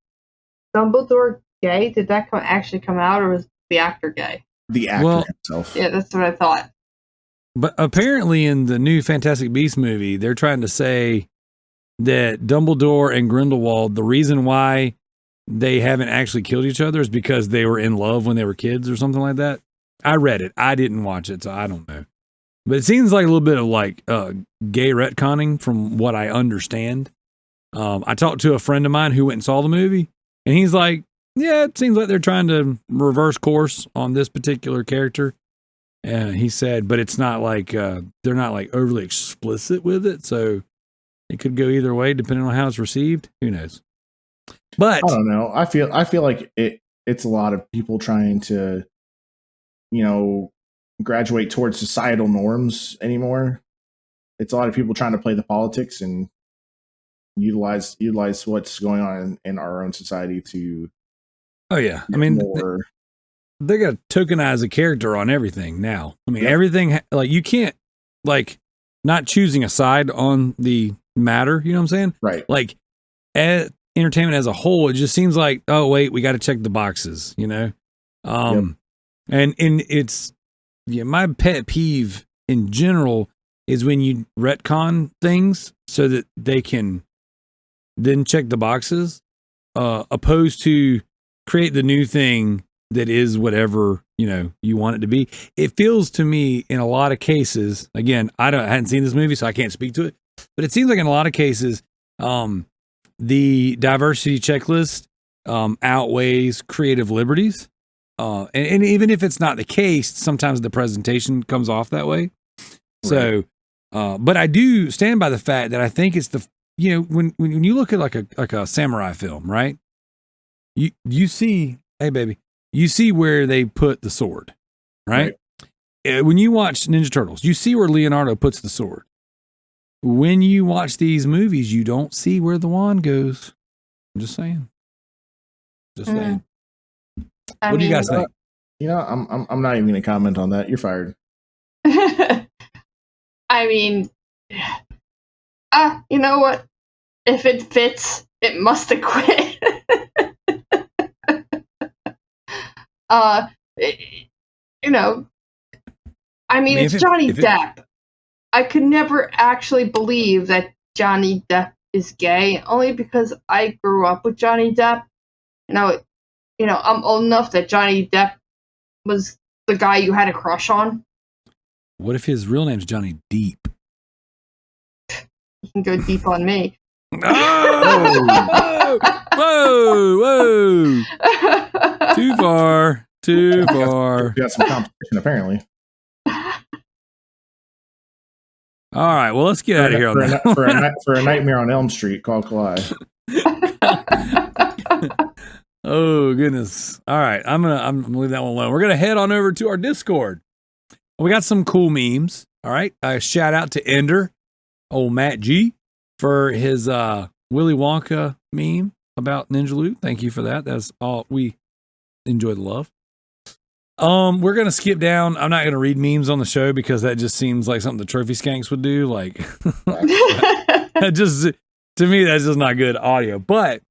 Dumbledore gay? Did that actually come out, or was the actor gay? The actor himself. Yeah, that's what I thought. But apparently in the new Fantastic Beasts movie, they're trying to say that Dumbledore and Grindelwald, the reason why they haven't actually killed each other is because they were in love when they were kids or something like that. I read it. I didn't watch it, so I don't know. But it seems like a little bit of like gay retconning from what I understand. I talked to a friend of mine who went and saw the movie, and he's like, yeah, it seems like they're trying to reverse course on this particular character. And he said, but it's not like, they're not like overly explicit with it. So it could go either way depending on how it's received. Who knows? But I don't know. I feel like it's a lot of people trying to, graduate towards societal norms anymore. It's a lot of people trying to play the politics and utilize what's going on in our own society to. Oh yeah. I mean, they got to tokenize a character on everything now. I mean, everything, like, you can't, like, not choosing a side on the matter, you know what I'm saying? Right. Like, entertainment as a whole, it just seems like, oh, wait, we got to check the boxes, And it's, my pet peeve in general is when you retcon things so that they can then check the boxes, opposed to create the new thing that is whatever, you want it to be. It feels to me in a lot of cases, again, I hadn't seen this movie, so I can't speak to it, but it seems like in a lot of cases, the diversity checklist outweighs creative liberties. And even if it's not the case, sometimes the presentation comes off that way. Right. So, but I do stand by the fact that I think it's when you look at like a samurai film, right? You see, hey baby, you see where they put the sword, right? When you watch Ninja Turtles, you see where Leonardo puts the sword. When you watch these movies, you don't see where the wand goes. I'm just saying. Saying. What do you guys think? I'm not even going to comment on that. You're fired. I mean, you know what? If it fits, it must have quit. I mean, it's Johnny Depp. I could never actually believe that Johnny Depp is gay, only because I grew up with Johnny Depp. I'm old enough that Johnny Depp was the guy you had a crush on. What if his real name's Johnny Deep? You can go deep on me. Oh! Whoa! Too far. We got some competition, apparently. All right, well, let's get out of here on that. For a Nightmare on Elm Street, call Kalai. Oh goodness! All right, I'm gonna leave that one alone. We're gonna head on over to our Discord. We got some cool memes. All right, shout out to Ender, old Matt G, for his Willy Wonka meme about Ninja Loot. Thank you for that. That's all. We enjoy the love. We're gonna skip down. I'm not gonna read memes on the show because that just seems like something the trophy skanks would do. Like, that just, to me, that's just not good audio. But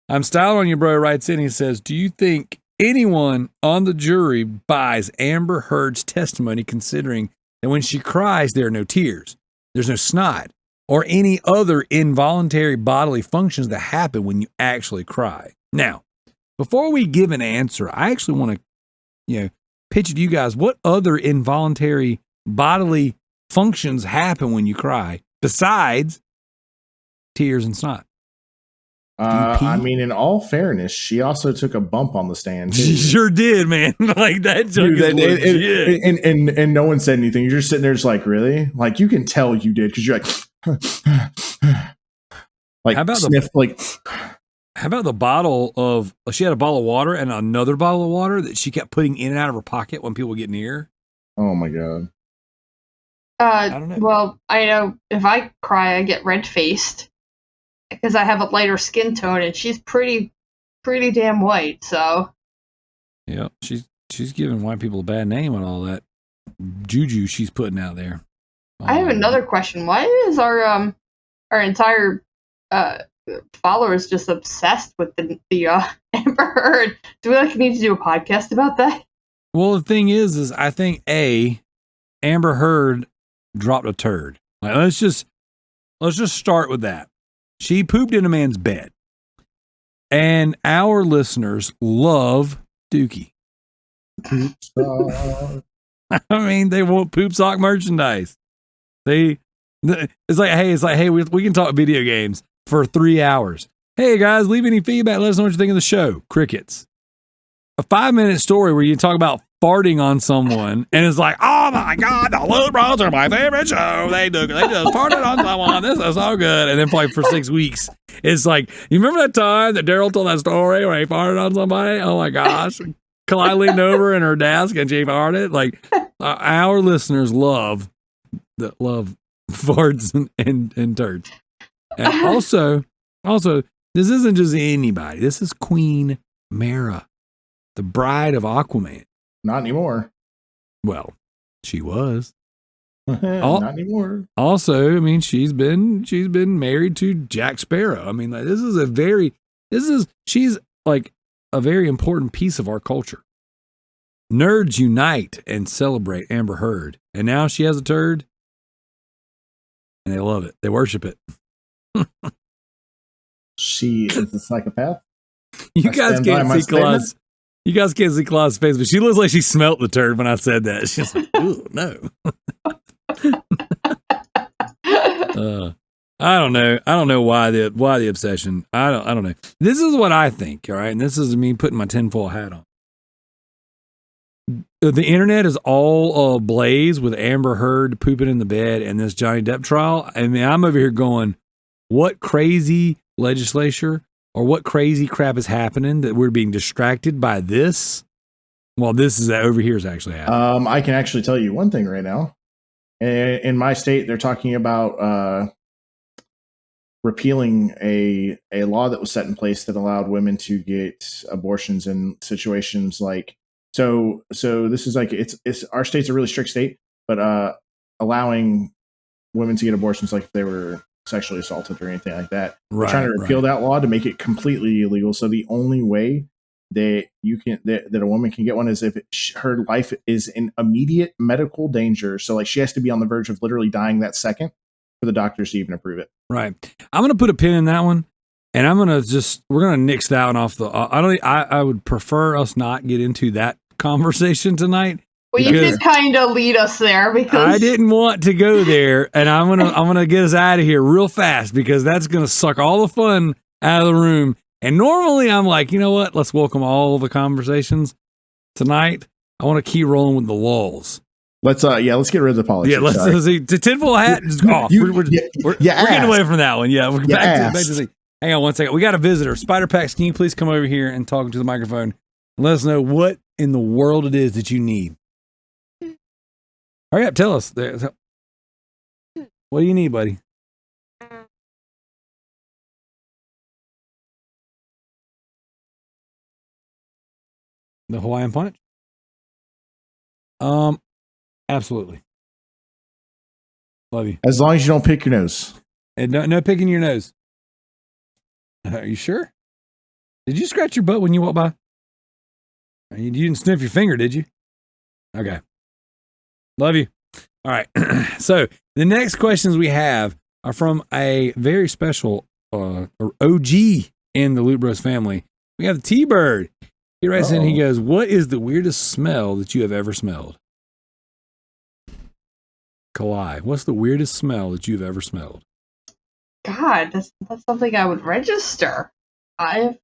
I'm Styling on You, bro, writes in. He says, do you think anyone on the jury buys Amber Heard's testimony, considering that when she cries, there are no tears, there's no snot, or any other involuntary bodily functions that happen when you actually cry? Now, before we give an answer, I actually want to, pitch it to you guys. What other involuntary bodily functions happen when you cry besides tears and snot? I mean, in all fairness, she also took a bump on the stand. Too. She sure did, man. Like that joke is legit. And no one said anything. You're just sitting there, just like, really? Like, you can tell you did because you're like, how about sniff, How about the bottle of? She had a bottle of water and another bottle of water that she kept putting in and out of her pocket when people get near. Oh my god. I don't know. Well, I know if I cry, I get red faced because I have a lighter skin tone, and she's pretty damn white. So. Yeah, she's giving white people a bad name on all that juju she's putting out there. I have another question. Why is our entire followers just obsessed with the Amber Heard? Do we need to do a podcast about that? Well, the thing is I think Amber Heard dropped a turd. Like, let's just start with that. She pooped in a man's bed, and our listeners love Dookie. I mean, they want poop sock merchandise. It's like, hey, we can talk video games for 3 hours. Hey guys, leave any feedback. Let us know what you think of the show. Crickets. A 5-minute story where you talk about farting on someone, and it's like, oh my god, the Loot Bros are my favorite show. They just farted on someone. This is so good. And then probably for 6 weeks, it's like, you remember that time that Darrell told that story where he farted on somebody? Oh my gosh. Kalai leaned over in her desk and she farted. Like, our listeners love farts and turds. And also, this isn't just anybody. This is Queen Mara, the bride of Aquaman. Not anymore. Well, she was. Not anymore. Also, I mean, she's been married to Jack Sparrow. I mean, like, she's like a very important piece of our culture. Nerds unite and celebrate Amber Heard. And now she has a turd. And they love it. They worship it. She is a psychopath. You guys can't see Kalai's. You guys can't see Kalai's face, but she looks like she smelt the turd when I said that. She's like, "Ooh, no." I don't know. I don't know why the obsession. I don't know. This is what I think. All right, and this is me putting my tinfoil hat on. The internet is all ablaze with Amber Heard pooping in the bed and this Johnny Depp trial. I mean, I'm over here going, what crazy legislature or what crazy crap is happening that we're being distracted by this? Well, this is over here is actually happening. I can actually tell you one thing right now. In my state, they're talking about repealing a law that was set in place that allowed women to get abortions in situations like. So this is like it's our state's a really strict state, but allowing women to get abortions like if they were sexually assaulted or anything like that. They're trying to repeal that law to make it completely illegal. So the only way that a woman can get one is if her life is in immediate medical danger. So like she has to be on the verge of literally dying that second for the doctors to even approve it. Right. I'm going to put a pin in that one, and we're going to nix that one off the. I would prefer us not get into that conversation tonight. Well, you did kind of lead us there because I didn't want to go there, and I'm gonna get us out of here real fast because that's gonna suck all the fun out of the room. And normally I'm like, you know what? Let's welcome all the conversations tonight. I want to keep rolling with the lulls. Let's get rid of the politics. Yeah, let's see. The tinfoil hat just off. We're getting away from that one. Yeah, we're back to the. Hang on one second. We got a visitor. Spider Pax, can you please come over here and talk to the microphone and let us know what in the world it is that you need? Hurry up, tell us. What do you need, buddy? The Hawaiian Punch? Absolutely. Love you. As long as you don't pick your nose. And no picking your nose. Are you sure? Did you scratch your butt when you walked by? You didn't sniff your finger, did you? Okay. Love you. All right. So the next questions we have are from a very special OG in the Loot Bros family. We have the T-Bird. He writes in, he goes, what is the weirdest smell that you have ever smelled? Kalai, what's the weirdest smell that you've ever smelled? God, that's something I would register. I have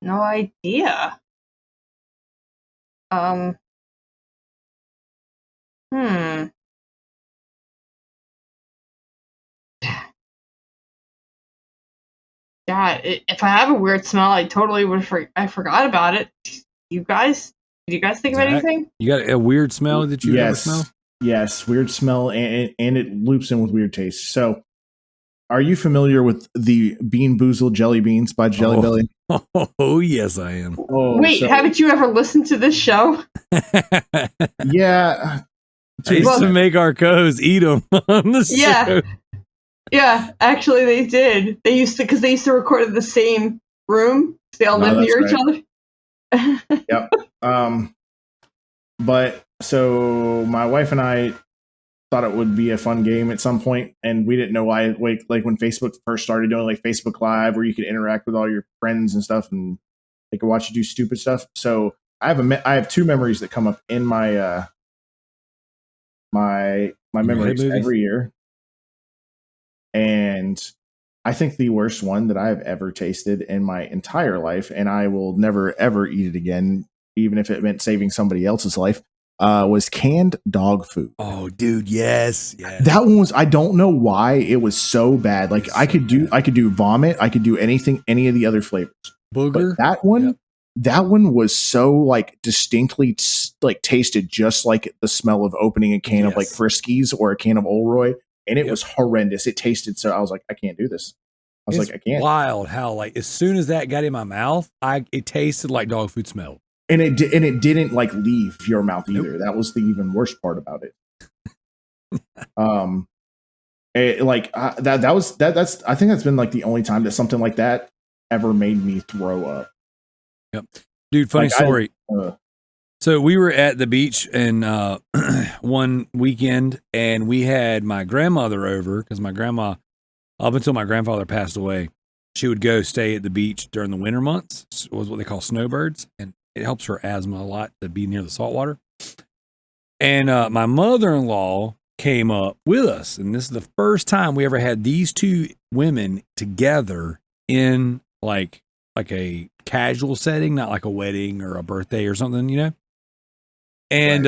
no idea. Yeah, if I have a weird smell, I totally would. I forgot about it. You guys, did you guys think of Zach, anything? You got a weird smell that you ever smell? Yes, weird smell, and it loops in with weird taste. So, are you familiar with the Bean Boozled jelly beans by Jelly Belly? Oh, yes, I am. Oh, wait, haven't you ever listened to this show? Yeah. I used to make our co-hosts eat them on the show. Yeah, actually they did. They used to record in the same room. They all live near each other. Yep. But so my wife and I thought it would be a fun game at some point, and we didn't know why. Like when Facebook first started doing like Facebook Live, where you could interact with all your friends and stuff, and they could watch you do stupid stuff. So I have two memories that come up in my my memories every year. And I think the worst one that I've ever tasted in my entire life, and I will never, ever eat it again, even if it meant saving somebody else's life, was canned dog food. Oh, dude, yes. That one was, I don't know why it was so bad. Like I could do vomit. I could do anything, any of the other flavors. Booger. But that one was so like distinctly like tasted just like the smell of opening a can of like Friskies or a can of Old Roy. And it was horrendous. It tasted so. I was like, I can't do this. I can't. Wild how like as soon as that got in my mouth, it tasted like dog food smelled. And it didn't like leave your mouth either. Nope. That was the even worst part about it. That's I think that's been like the only time that something like that ever made me throw up. Yep, dude. Funny story. So we were at the beach and one weekend, and we had my grandmother over because my grandma, up until my grandfather passed away, she would go stay at the beach during the winter months. It was what they call snowbirds, and it helps her asthma a lot to be near the salt water. And my mother-in-law came up with us, and this is the first time we ever had these two women together in like a casual setting, not like a wedding or a birthday or something, you know. And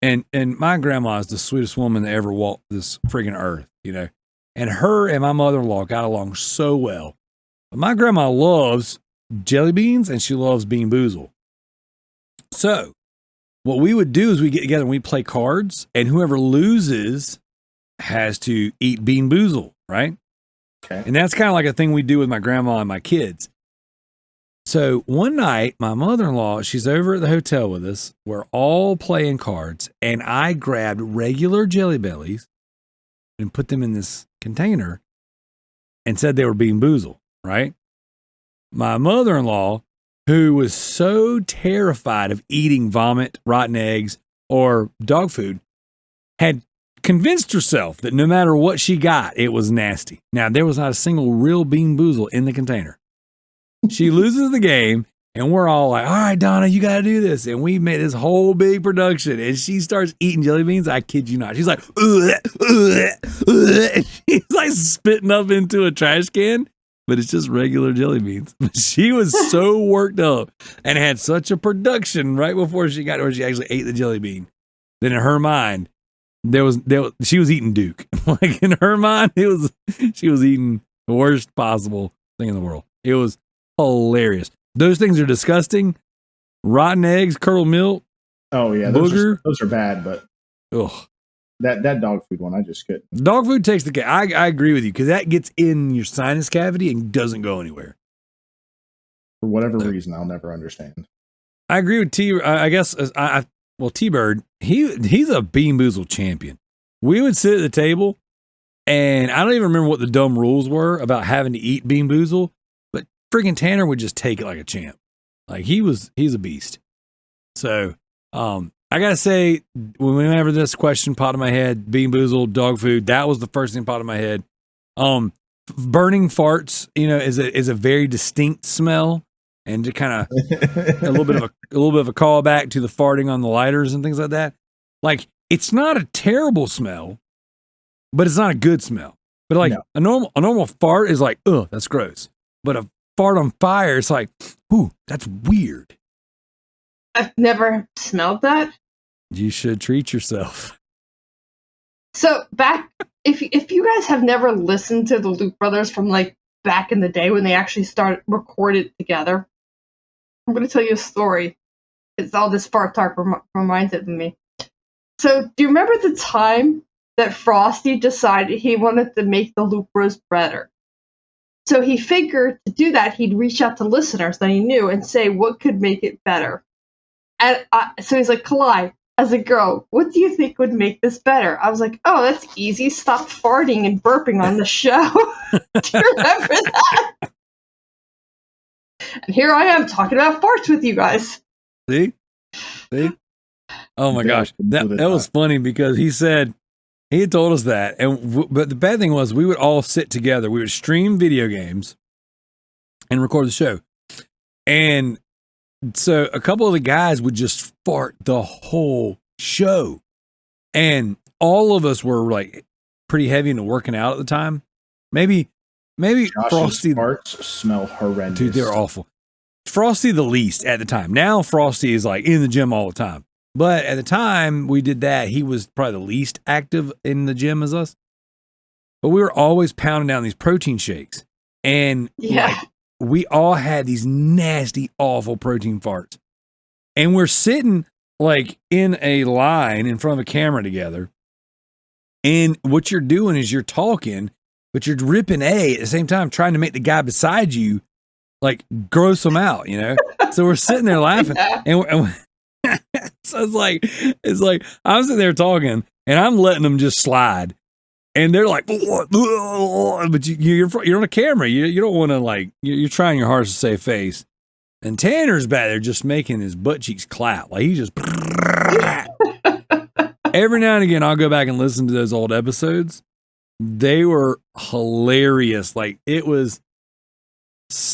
and my grandma is the sweetest woman that ever walked this friggin' earth, you know. And her and my mother-in-law got along so well. But my grandma loves jelly beans and she loves Bean Boozled. So what we would do is we get together and we play cards, and whoever loses has to eat Bean Boozled, right? Okay. And that's kind of like a thing we do with my grandma and my kids. So one night, my mother-in-law, she's over at the hotel with us. We're all playing cards, and I grabbed regular Jelly Bellies and put them in this container and said they were Bean Boozled, right? My mother-in-law, who was so terrified of eating vomit, rotten eggs, or dog food, had convinced herself that no matter what she got, it was nasty. Now, there was not a single real Bean Boozled in the container. She loses the game, and we're all like, all right, Donna, you got to do this. And we made this whole big production, and she starts eating jelly beans. I kid you not. She's like, and she's like spitting up into a trash can, but it's just regular jelly beans. She was so worked up and had such a production right before she got to where she actually ate the jelly bean. Then in her mind, she was eating Duke. Like in her mind, she was eating the worst possible thing in the world. It was hilarious. Those things are disgusting. Rotten eggs, curdled milk. Oh yeah, booger. Those are bad, but that dog food one I just couldn't. Dog food takes the cake. I agree with you because that gets in your sinus cavity and doesn't go anywhere. For whatever reason, I'll never understand. I agree with T. I guess T-Bird. He's a Bean Boozled champion. We would sit at the table, and I don't even remember what the dumb rules were about having to eat Bean Boozled. Freaking Tanner would just take it like a champ. Like he's a beast. So, I gotta say, whenever this question popped in my head, Bean Boozled, dog food, that was the first thing popped in my head. Burning farts, is a very distinct smell, and to kind of a little bit of a callback to the farting on the lighters and things like that. Like it's not a terrible smell, but it's not a good smell. But like a normal fart is like, ugh, that's gross. But a fart on fire, it's like, ooh, that's weird. I've never smelled that. You should treat yourself. So if you guys have never listened to the Luke Brothers from like back in the day when they actually recorded together. I'm going to tell you a story. It's all this fart talk reminds it of me. So, do you remember the time that Frosty decided he wanted to make the Loop Bros better? So he figured to do that, he'd reach out to listeners that he knew and say what could make it better. And so he's like, Kalai, as a girl, what do you think would make this better? I was like, oh, that's easy. Stop farting and burping on the show. Do you remember that? And here I am talking about farts with you guys. See? Oh my gosh. That was funny because he had told us that. But the bad thing was we would all sit together. We would stream video games and record the show. And so a couple of the guys would just fart the whole show. And all of us were like pretty heavy into working out at the time. Maybe Josh's Frosty farts smell horrendous. Dude, they're awful. Frosty the least at the time. Now Frosty is like in the gym all the time. But at the time we did that, he was probably the least active in the gym as us. But we were always pounding down these protein shakes. And like we all had these nasty, awful protein farts. And we're sitting like in a line in front of a camera together. And what you're doing is you're talking, but you're ripping at the same time, trying to make the guy beside you like gross them out, you know? So we're sitting there laughing. And so it's like I'm sitting there talking and I'm letting them just slide. And they're like, but you're on a camera. You don't want to like, you're trying your hardest to save face. And Tanner's back there just making his butt cheeks clap. Like he just, every now and again, I'll go back and listen to those old episodes. They were hilarious. Like it was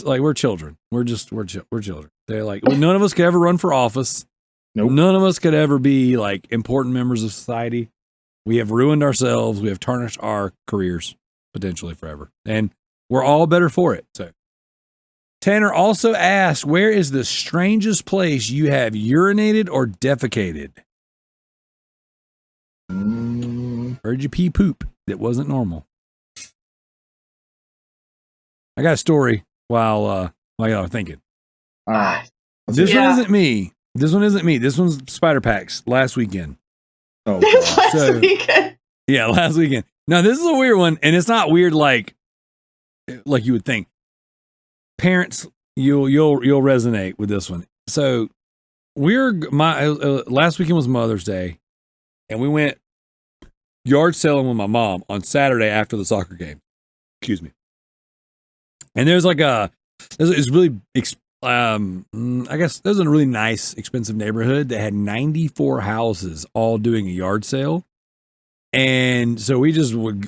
like, we're children. We're children. They're like, well, none of us could ever run for office. Nope. None of us could ever be like important members of society. We have ruined ourselves. We have tarnished our careers potentially forever. And we're all better for it. So Tanner also asked, where is the strangest place you have urinated or defecated? Heard you pee poop that wasn't normal. I got a story while y'all are thinking. This one isn't me. This one's Spider Packs last weekend. Oh, last weekend. Yeah, last weekend. Now this is a weird one, and it's not weird like you would think. Parents, you'll resonate with this one. So last weekend was Mother's Day, and we went yard selling with my mom on Saturday after the soccer game. Excuse me. And there's like it's really I guess there's a really nice, expensive neighborhood that had 94 houses all doing a yard sale. And so we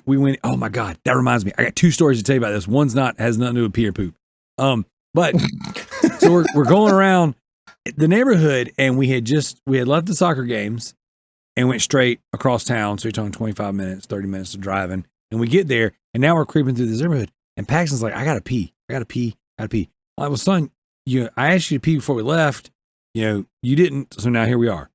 went, oh my God, that reminds me. I got two stories to tell you about this. One's has nothing to do with pee or poop. But so we're going around the neighborhood and we had left the soccer games and went straight across town. So you're talking 25 minutes, 30 minutes of driving. And we get there and now we're creeping through this neighborhood. And Paxton's like, I gotta pee. I'm like, well, son, I asked you to pee before we left. You didn't. So now here we are.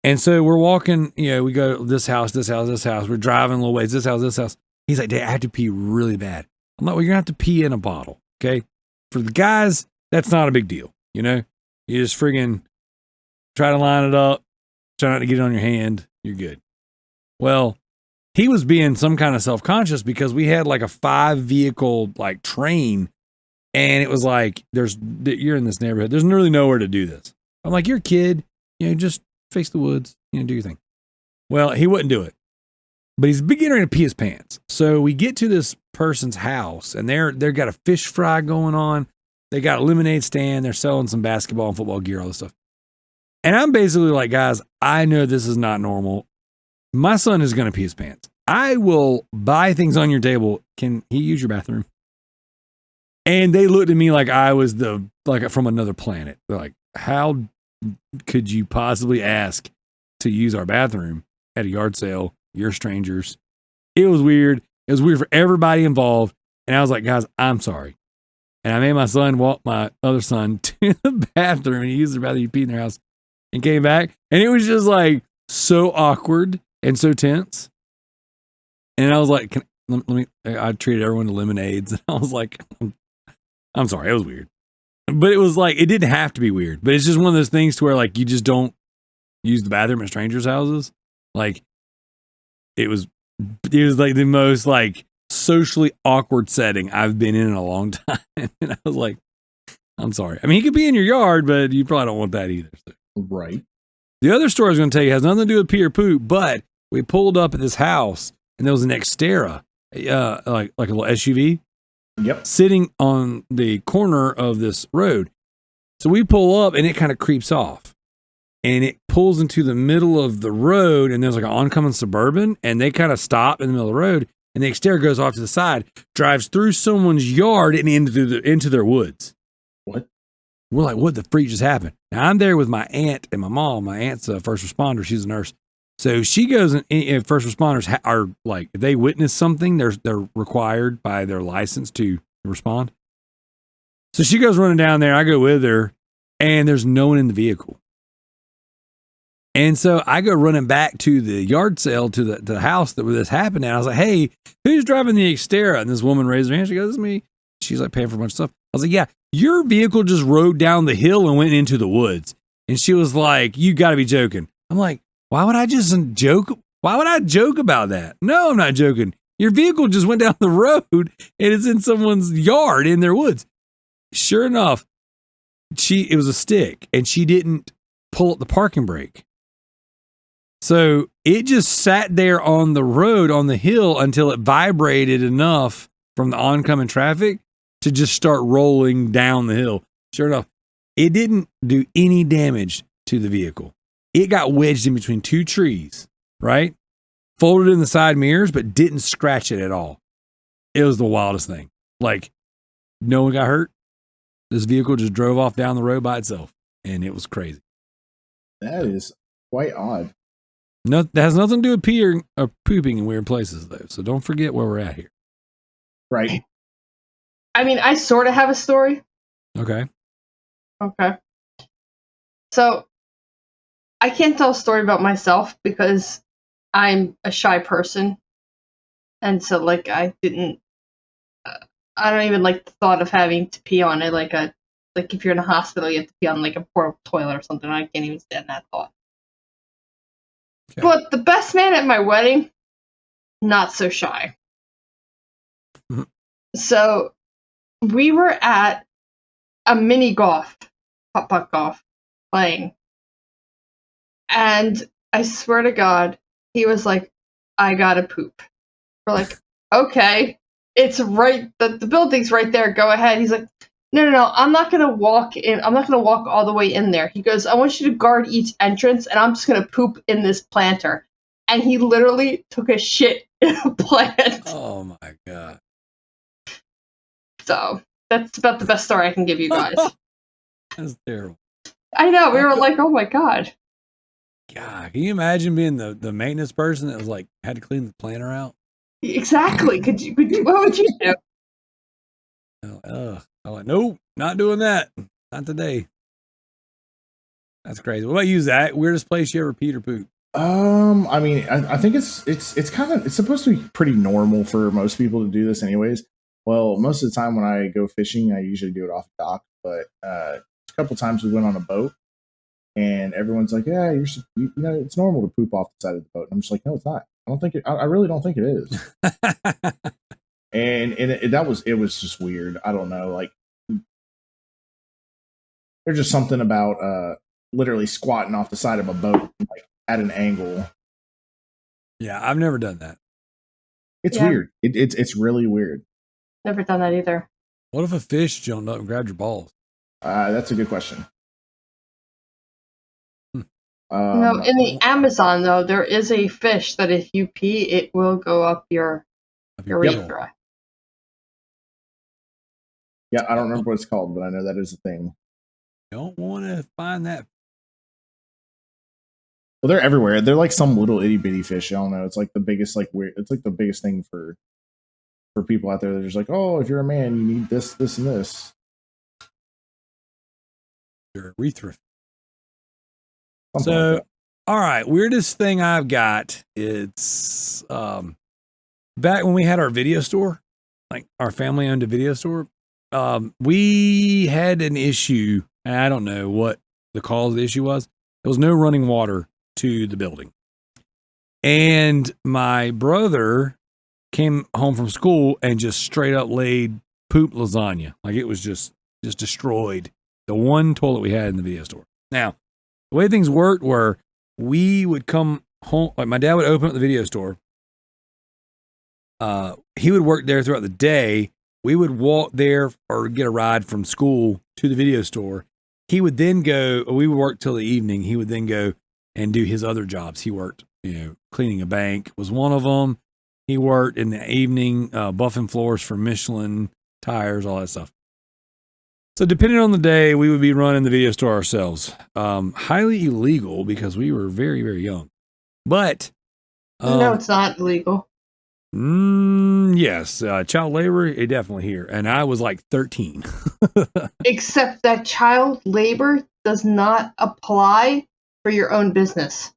And so we're walking, we go this house. We're driving a little ways, this house. He's like, Dad, I have to pee really bad. I'm like, well, you're going to have to pee in a bottle. Okay. For the guys, that's not a big deal. You just friggin' try to line it up. Try not to get it on your hand. You're good. Well, he was being some kind of self-conscious because we had like a 5-vehicle like train. And it was like, you're in this neighborhood. There's really nowhere to do this. I'm like, you're a kid, just face the woods, do your thing. Well, he wouldn't do it, but he's beginning to pee his pants. So we get to this person's house and they've got a fish fry going on. They got a lemonade stand. They're selling some basketball and football gear, all this stuff. And I'm basically like, guys, I know this is not normal. My son is going to pee his pants. I will buy things on your table. Can he use your bathroom? And they looked at me like I was from another planet. They're like, how could you possibly ask to use our bathroom at a yard sale? You're strangers. It was weird. It was weird for everybody involved. And I was like, guys, I'm sorry. And I made my son walk my other son to the bathroom and he used the bathroom, he peed in their house and came back. And it was just like so awkward and so tense. And I was like, I treated everyone to lemonades, and I was like, I'm sorry, it was weird, but it was like it didn't have to be weird, but it's just one of those things to where like you just don't use the bathroom at strangers' houses. Like it was like the most like socially awkward setting I've been in a long time, and I was like, I'm sorry. I mean, he could be in your yard, but you probably don't want that either. So. Right. The other story I was going to tell you has nothing to do with pee or poop, but we pulled up at this house and there was an Xterra, like a little SUV. Yep. Sitting on the corner of this road. So we pull up and it kind of creeps off and it pulls into the middle of the road and there's like an oncoming Suburban and they kind of stop in the middle of the road and the Xterra goes off to the side, drives through someone's yard and into their woods. What? We're like, what the freak just happened? Now I'm there with my aunt and my mom. My aunt's a first responder. She's a nurse. So she goes and first responders are like, if they witness something, they're required by their license to respond. So she goes running down there. I go with her and there's no one in the vehicle. And so I go running back to the yard sale to the house that this happened. And I was like, hey, who's driving the Xterra? And this woman raised her hand. She goes, it's me. She's like paying for a bunch of stuff. I was like, yeah, your vehicle just rode down the hill and went into the woods. And she was like, you got to be joking. I'm like, why would I just joke? Why would I joke about that? No, I'm not joking. Your vehicle just went down the road and it's in someone's yard in their woods. Sure enough, it was a stick and she didn't pull up the parking brake. So it just sat there on the road on the hill until it vibrated enough from the oncoming traffic to just start rolling down the hill. Sure enough, it didn't do any damage to the vehicle. It got wedged in between two trees, right? Folded in the side mirrors, but didn't scratch it at all. It was the wildest thing. Like, no one got hurt. This vehicle just drove off down the road by itself, and it was crazy. That is quite odd. No, that has nothing to do with peeing or pooping in weird places, though. So don't forget where we're at here. Right. I mean, I sort of have a story. Okay. So, I can't tell a story about myself because I'm a shy person. And so, like, I don't even like the thought of having to pee on it. Like if you're in a hospital, you have to pee on, like, a portable toilet or something. I can't even stand that thought. Okay. But the best man at my wedding, not so shy. Mm-hmm. So, we were at a mini golf, putt-putt golf, playing. And I swear to God, he was like, I gotta poop. We're like, okay, it's right, the building's right there, go ahead. He's like, no, I'm not gonna walk in, I'm not gonna walk all the way in there. He goes, I want you to guard each entrance, and I'm just gonna poop in this planter. And he literally took a shit in a plant. Oh my God. So, that's about the best story I can give you guys. That's terrible. I know, we were like, oh my God. God, can you imagine being the maintenance person that was like, had to clean the planter out? Exactly. Could you, what would you do? I'm like, nope, not doing that. Not today. That's crazy. What about you, Zach? Weirdest place you ever peed or pooped? I mean, I think it's supposed to be pretty normal for most people to do this anyways. Well, most of the time when I go fishing, I usually do it off the dock, but a couple times we went on a boat and everyone's like, yeah, you know, it's normal to poop off the side of the boat. And I'm just like, no, it's not. I really don't think it is. and it was just weird. I don't know. Like, there's just something about literally squatting off the side of a boat, like at an angle. Yeah, I've never done that. It's weird. It's really weird. Never done that either. What if a fish jumped up and grabbed your balls? That's a good question. No, in the Amazon though, there is a fish that if you pee, it will go up your urethra. Yeah, I don't remember what it's called, but I know that is a thing. Don't want to find that. Well, they're everywhere. They're like some little itty bitty fish. I don't know. It's like the biggest, like weird. It's like the biggest thing for people out there. They're just like, oh, if you're a man, you need this, this, and this. Your urethra. Something So, like all right, weirdest thing I've got, it's back when we had our video store, like our family owned a video store, we had an issue, and I don't know what the cause of the issue was. There was no running water to the building. And my brother came home from school and just straight up laid poop lasagna. Like it was just destroyed the one toilet we had in the video store. Now, the way things worked were we would come home, like my dad would open up the video store. He would work there throughout the day. We would walk there or get a ride from school to the video store. He would then go, we would work till the evening. He would then go and do his other jobs. He worked, cleaning a bank was one of them. He worked in the evening, buffing floors for Michelin tires, all that stuff. So depending on the day, we would be running the video store ourselves. Highly illegal because we were very, very young. But no, it's not illegal. Yes, child labor, definitely here. And I was like 13. Except that child labor does not apply for your own business.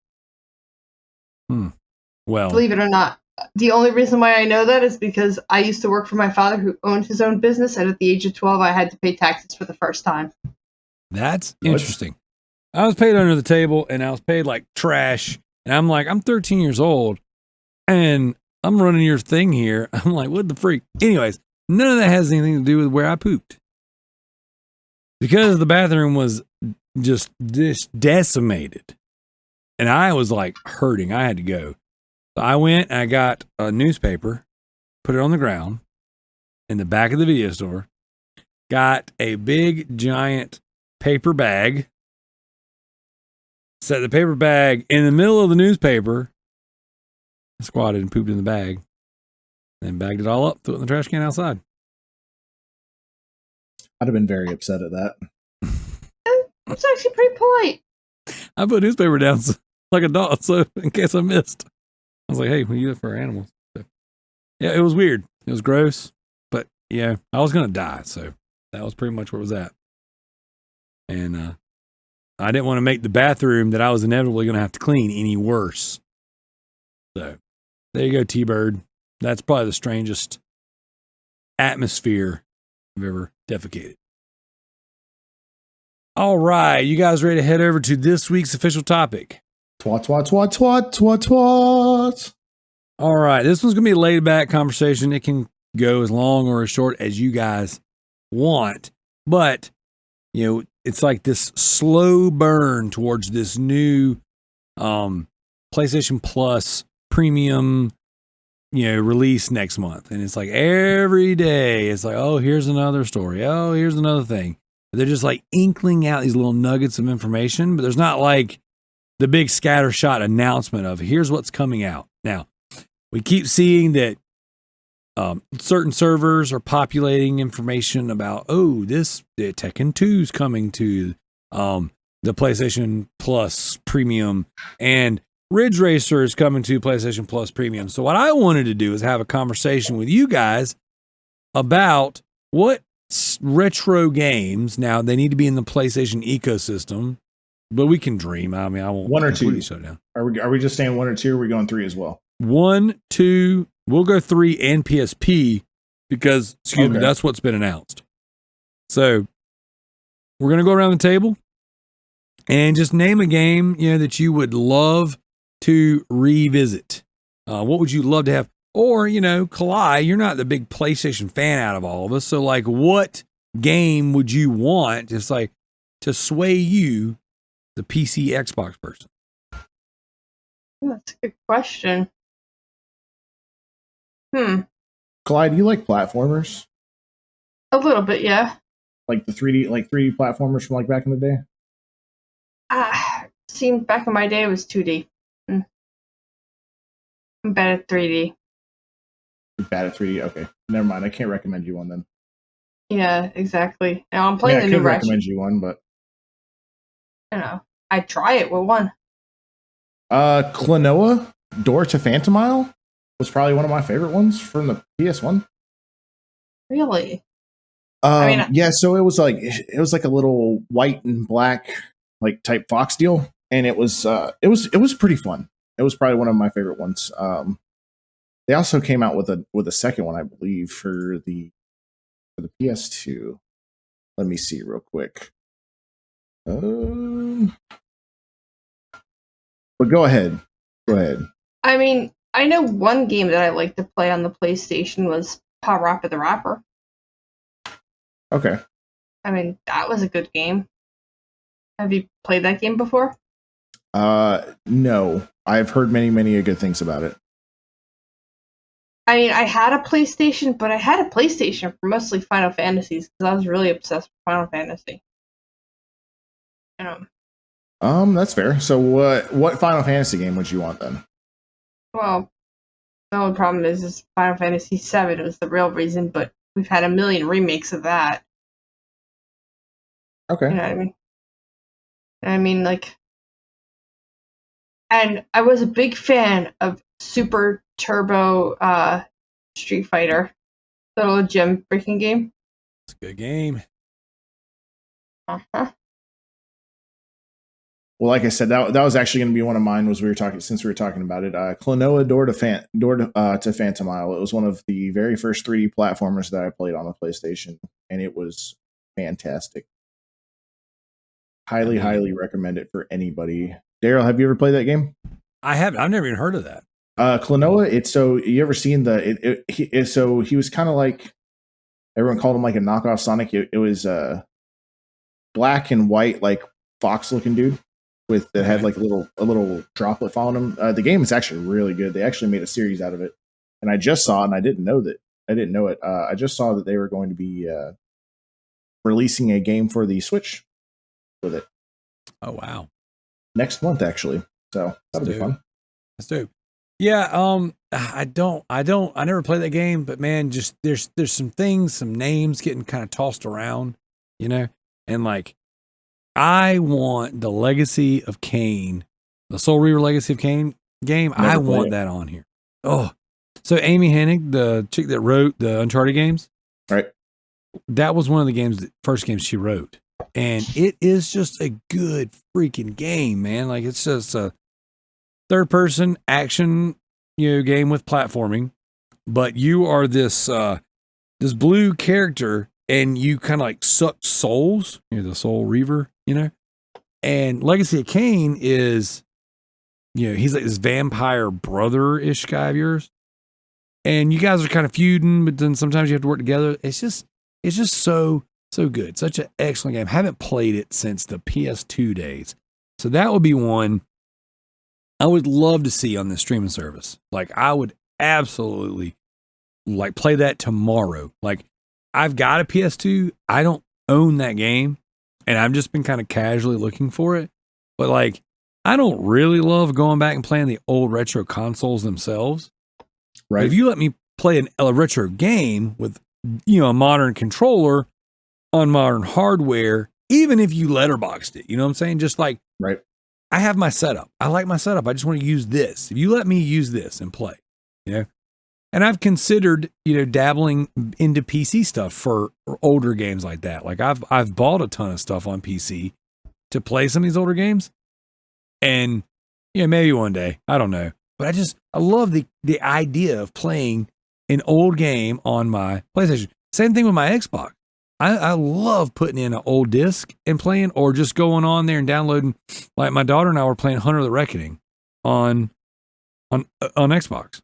Well, believe it or not. The only reason why I know that is because I used to work for my father who owned his own business, and at the age of 12, I had to pay taxes for the first time. That's interesting. I was paid under the table, and I was paid like trash. And I'm like, I'm 13 years old, and I'm running your thing here. I'm like, what the freak? Anyways, none of that has anything to do with where I pooped. Because the bathroom was just decimated. And I was like hurting. I had to go. So I went and I got a newspaper, put it on the ground in the back of the video store, got a big giant paper bag, set the paper bag in the middle of the newspaper, squatted and pooped in the bag, then bagged it all up, threw it in the trash can outside. I'd have been very upset at that. It's actually pretty polite. I put newspaper down like a dog, so in case I missed. I was like, hey, we use it for our animals. So, yeah, it was weird. It was gross. But yeah, I was going to die. So that was pretty much where it was at. And I didn't want to make the bathroom that I was inevitably going to have to clean any worse. So there you go, T-Bird. That's probably the strangest atmosphere I've ever defecated. All right, you guys ready to head over to this week's official topic? Twat. All right, this one's going to be a laid back conversation. It can go as long or as short as you guys want. But, it's like this slow burn towards this new PlayStation Plus premium, release next month. And it's like every day, it's like, oh, here's another story. Oh, here's another thing. They're just like inkling out these little nuggets of information, but there's not like the big scattershot announcement of here's what's coming out. Now, we keep seeing that certain servers are populating information about, the Tekken 2 is coming to the PlayStation Plus Premium, and Ridge Racer is coming to PlayStation Plus Premium. So what I wanted to do is have a conversation with you guys about what retro games, now they need to be in the PlayStation ecosystem, but we can dream. I mean, I won't. One or two. Shut down. Are we just saying one or two? Or are we going three as well? 1, 2. We'll go 3 and PSP because, that's what's been announced. So we're going to go around the table and just name a game, that you would love to revisit. What would you love to have? Or, Kalai, you're not the big PlayStation fan out of all of us. So like, what game would you want just like to sway you, the PC Xbox person? That's a good question. Clyde, do you like platformers? A little bit, yeah. Like the 3D platformers from like back in the day? Seemed back in my day it was 2D. I'm bad at 3D. You're bad at 3D? Okay. Never mind. I can't recommend you one then. Yeah, exactly. Now I'm playing the new I could recommend you one, but I'd try it. What one? Klonoa, Door to Phantomile was probably one of my favorite ones from the PS1. Really? Yeah, so it was like a little white and black like type Fox deal, and it was pretty fun. It was probably one of my favorite ones. They also came out with a second one, I believe, for the PS2. Let me see real quick. But go ahead. I mean, I know one game that I like to play on the PlayStation was Power Rapper the Rapper. Okay. I mean, that was a good game. Have you played that game before? No. I've heard many good things about it. I mean, I had a PlayStation, but I had a PlayStation for mostly Final Fantasies because I was really obsessed with Final Fantasy. That's fair. So what Final Fantasy game would you want then? Well, the only problem is Final Fantasy VII was the real reason, but we've had a million remakes of that. Okay. You know what I mean? I mean, like, and I was a big fan of Super Turbo Street Fighter, the little gem breaking game. It's a good game. Uh-huh. Well, like I said, that was actually going to be one of mine. Since we were talking about it, Klonoa Door to Phantom Isle. It was one of the very first 3D platformers that I played on the PlayStation, and it was fantastic. Highly recommend it for anybody. Darrell, have you ever played that game? I haven't. I've never even heard of that. Klonoa. You ever seen so he was kind of like, everyone called him like a knockoff Sonic. It was black and white, like fox looking dude. That had like a little droplet following him. The game is actually really good. They actually made a series out of it, and I just saw it, and I didn't know it. I just saw that they were going to be releasing a game for the Switch with it. Oh wow! Next month, actually. So that'll be fun. That's dope. Yeah. I never played that game, but man, just there's some things, some names getting kind of tossed around, and like. I want the Legacy of Kain, the Soul Reaver Legacy of Kain game. I want that on here. Oh, so Amy Hennig, the chick that wrote the Uncharted games, right? That was one of the first games she wrote, and it is just a good freaking game, man. Like it's just a third-person action, game with platforming, but you are this blue character. And you kind of like suck souls. You're the Soul Reaver, And Legacy of Kain is, he's like this vampire brother-ish guy of yours. And you guys are kind of feuding, but then sometimes you have to work together. It's just so good. Such an excellent game. Haven't played it since the PS2 days. So that would be one I would love to see on the streaming service. Like I would absolutely like play that tomorrow. Like, I've got a PS2. I don't own that game, and I've just been kind of casually looking for it. But like, I don't really love going back and playing the old retro consoles themselves. Right. But if you let me play a retro game with, a modern controller on modern hardware, even if you letterboxed it, you know what I'm saying? Just like, right. I have my setup. I like my setup. I just want to use this. If you let me use this and play, And I've considered, dabbling into PC stuff for older games like that. Like I've bought a ton of stuff on PC to play some of these older games. And maybe one day, I don't know. But I love the idea of playing an old game on my PlayStation. Same thing with my Xbox. I love putting in an old disc and playing, or just going on there and downloading. Like my daughter and I were playing Hunter of the Reckoning on Xbox.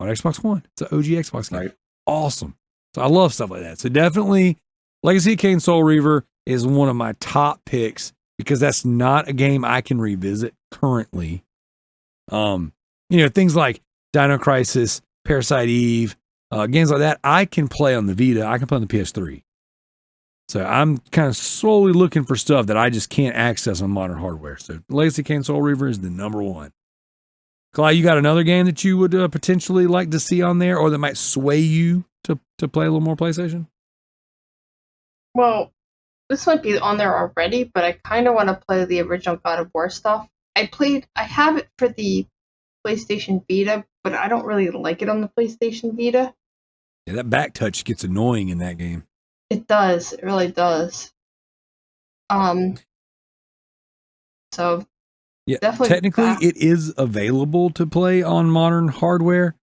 On Xbox One. It's an OG Xbox game. Right. Awesome. So I love stuff like that. So definitely Legacy of Kain Soul Reaver is one of my top picks because that's not a game I can revisit currently. Things like Dino Crisis, Parasite Eve, games like that, I can play on the Vita. I can play on the PS3. So I'm kind of slowly looking for stuff that I just can't access on modern hardware. So Legacy of Kain Soul Reaver is the number one. Kalai, you got another game that you would potentially like to see on there, or that might sway you to play a little more PlayStation? Well, this might be on there already, but I kind of want to play the original God of War stuff. I have it for the PlayStation Vita, but I don't really like it on the PlayStation Vita. Yeah, that back touch gets annoying in that game. It does. It really does. So yeah, definitely technically it is available to play on modern hardware,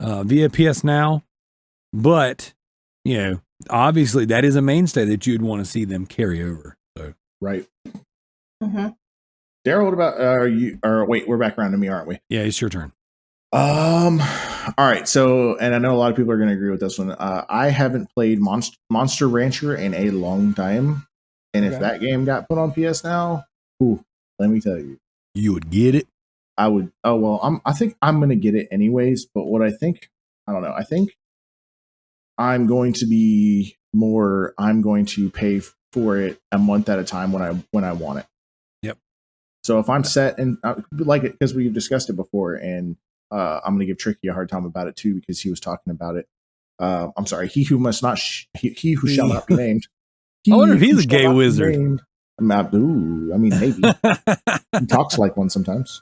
via PS Now. But, obviously that is a mainstay that you'd want to see them carry over. So Right. Mm-hmm. Darrell, what about wait, we're back around to me, aren't we? yeah, it's your turn. All right. So, and I know a lot of people are going to agree with this one. I haven't played Monster Rancher in a long time. And if that game got put on PS Now, let me tell you. You would get it? I would. Oh, well, I think I'm going to get it anyways. But what I don't know. I think I'm going to pay for it a month at a time when I want it. Yep. So if I'm set and like it, because we've discussed it before, and I'm going to give Tricky a hard time about it too, because he was talking about it. I'm sorry. He who shall not be named. I wonder if he's a gay wizard. I mean, maybe. He talks like one sometimes.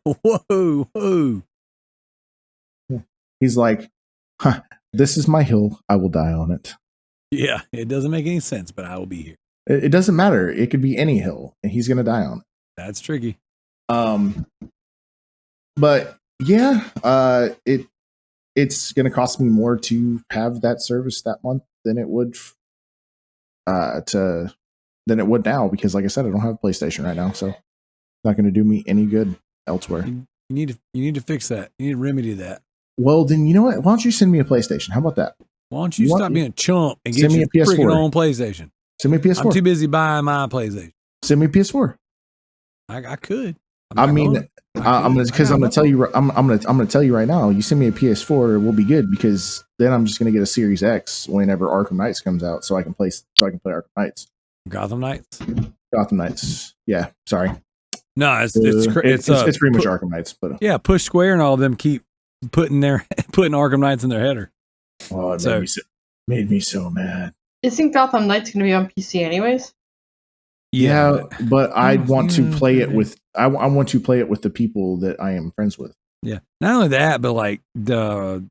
Whoa. Yeah. He's like, this is my hill. I will die on it. Yeah, it doesn't make any sense, but I will be here. It doesn't matter. It could be any hill, and he's going to die on it. That's tricky. But yeah, it's going to cost me more to have that service that month than it would now, because like I said, I don't have a PlayStation right now, so it's not going to do me any good elsewhere. You need to fix that. You need to remedy that. Well, then you know what? Why don't you send me a PlayStation? How about that? Why don't you stop being a chump and get your freaking own PlayStation? Send me a PS4. I'm too busy buying my PlayStation. Send me a PS4. I could. I'm gonna tell you right now. You send me a PS4, we'll be good, because then I'm just gonna get a Series X whenever Arkham Knights comes out, so I can play Arkham Knights. Gotham Knights. Yeah. Sorry. No, it's pretty much Arkham Knights, but yeah, Push Square and all of them keep putting Arkham Knights in their header. Oh, it made me so mad. Isn't Gotham Knights going to be on PC anyways? Yeah, but I want to play it with I want to play it with the people that I am friends with. Yeah. Not only that, but like those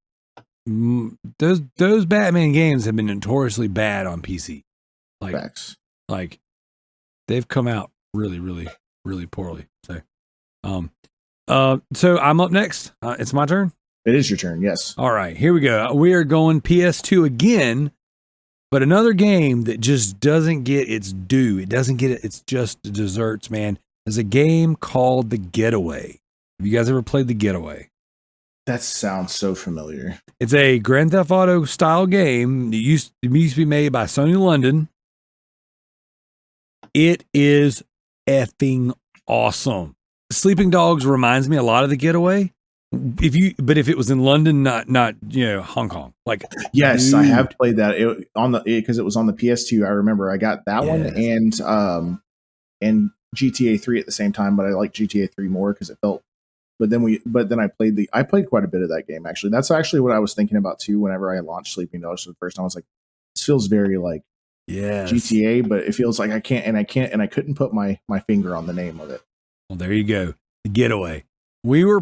Batman games have been notoriously bad on PC. Like, Facts. Like they've come out really, really, really poorly. So I'm up next. It's my turn. It is your turn. Yes. All right, here we go. We are going PS2 again, but another game that just doesn't get its due. It doesn't get it. It's just desserts, man. There's a game called The Getaway. Have you guys ever played The Getaway? That sounds so familiar. It's a Grand Theft Auto style game. It used to be made by Sony London. It is effing awesome. Sleeping Dogs reminds me a lot of The Getaway. If it was in London, not Hong Kong. Like, yes, I have played that because it was on the PS2. I remember I got that one and GTA 3 at the same time, but I like GTA 3 more because it felt. But then I played quite a bit of that game actually. That's actually what I was thinking about too. Whenever I launched Sleeping Dogs for the first time, I was like, this feels very like GTA, but it feels like I couldn't put my finger on the name of it. Well, there you go, The Getaway. We were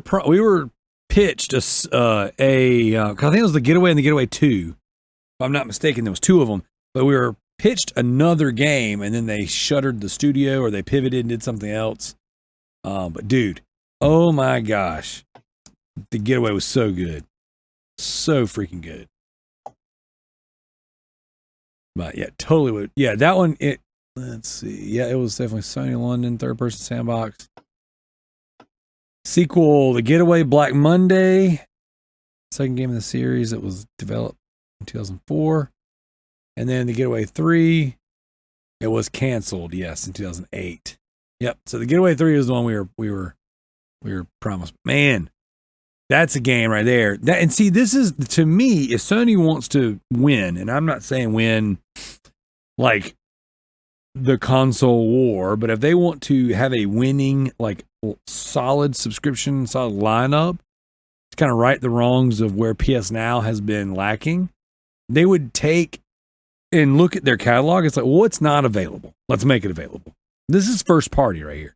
pitched I think it was The Getaway and The Getaway 2. If I'm not mistaken, there was two of them, but we were pitched another game and then they shuttered the studio or they pivoted and did something else. But dude, oh my gosh, The Getaway was so good. So freaking good. But yeah, totally would. Yeah, that one, let's see. Yeah, it was definitely Sony London, third person sandbox. Sequel, The Getaway, Black Monday. Second game in the series that was developed in 2004. And then The Getaway 3. It was canceled, yes, in 2008. Yep. So The Getaway 3 is the one we were promised. Man, that's a game right there. And see, this is, to me, if Sony wants to win, and I'm not saying win like the console war, but if they want to have a winning, like solid subscription, solid lineup to kind of right the wrongs of where PS Now has been lacking, they would take and look at their catalog. It's like, well, what's not available? Let's make it available. This is first party right here.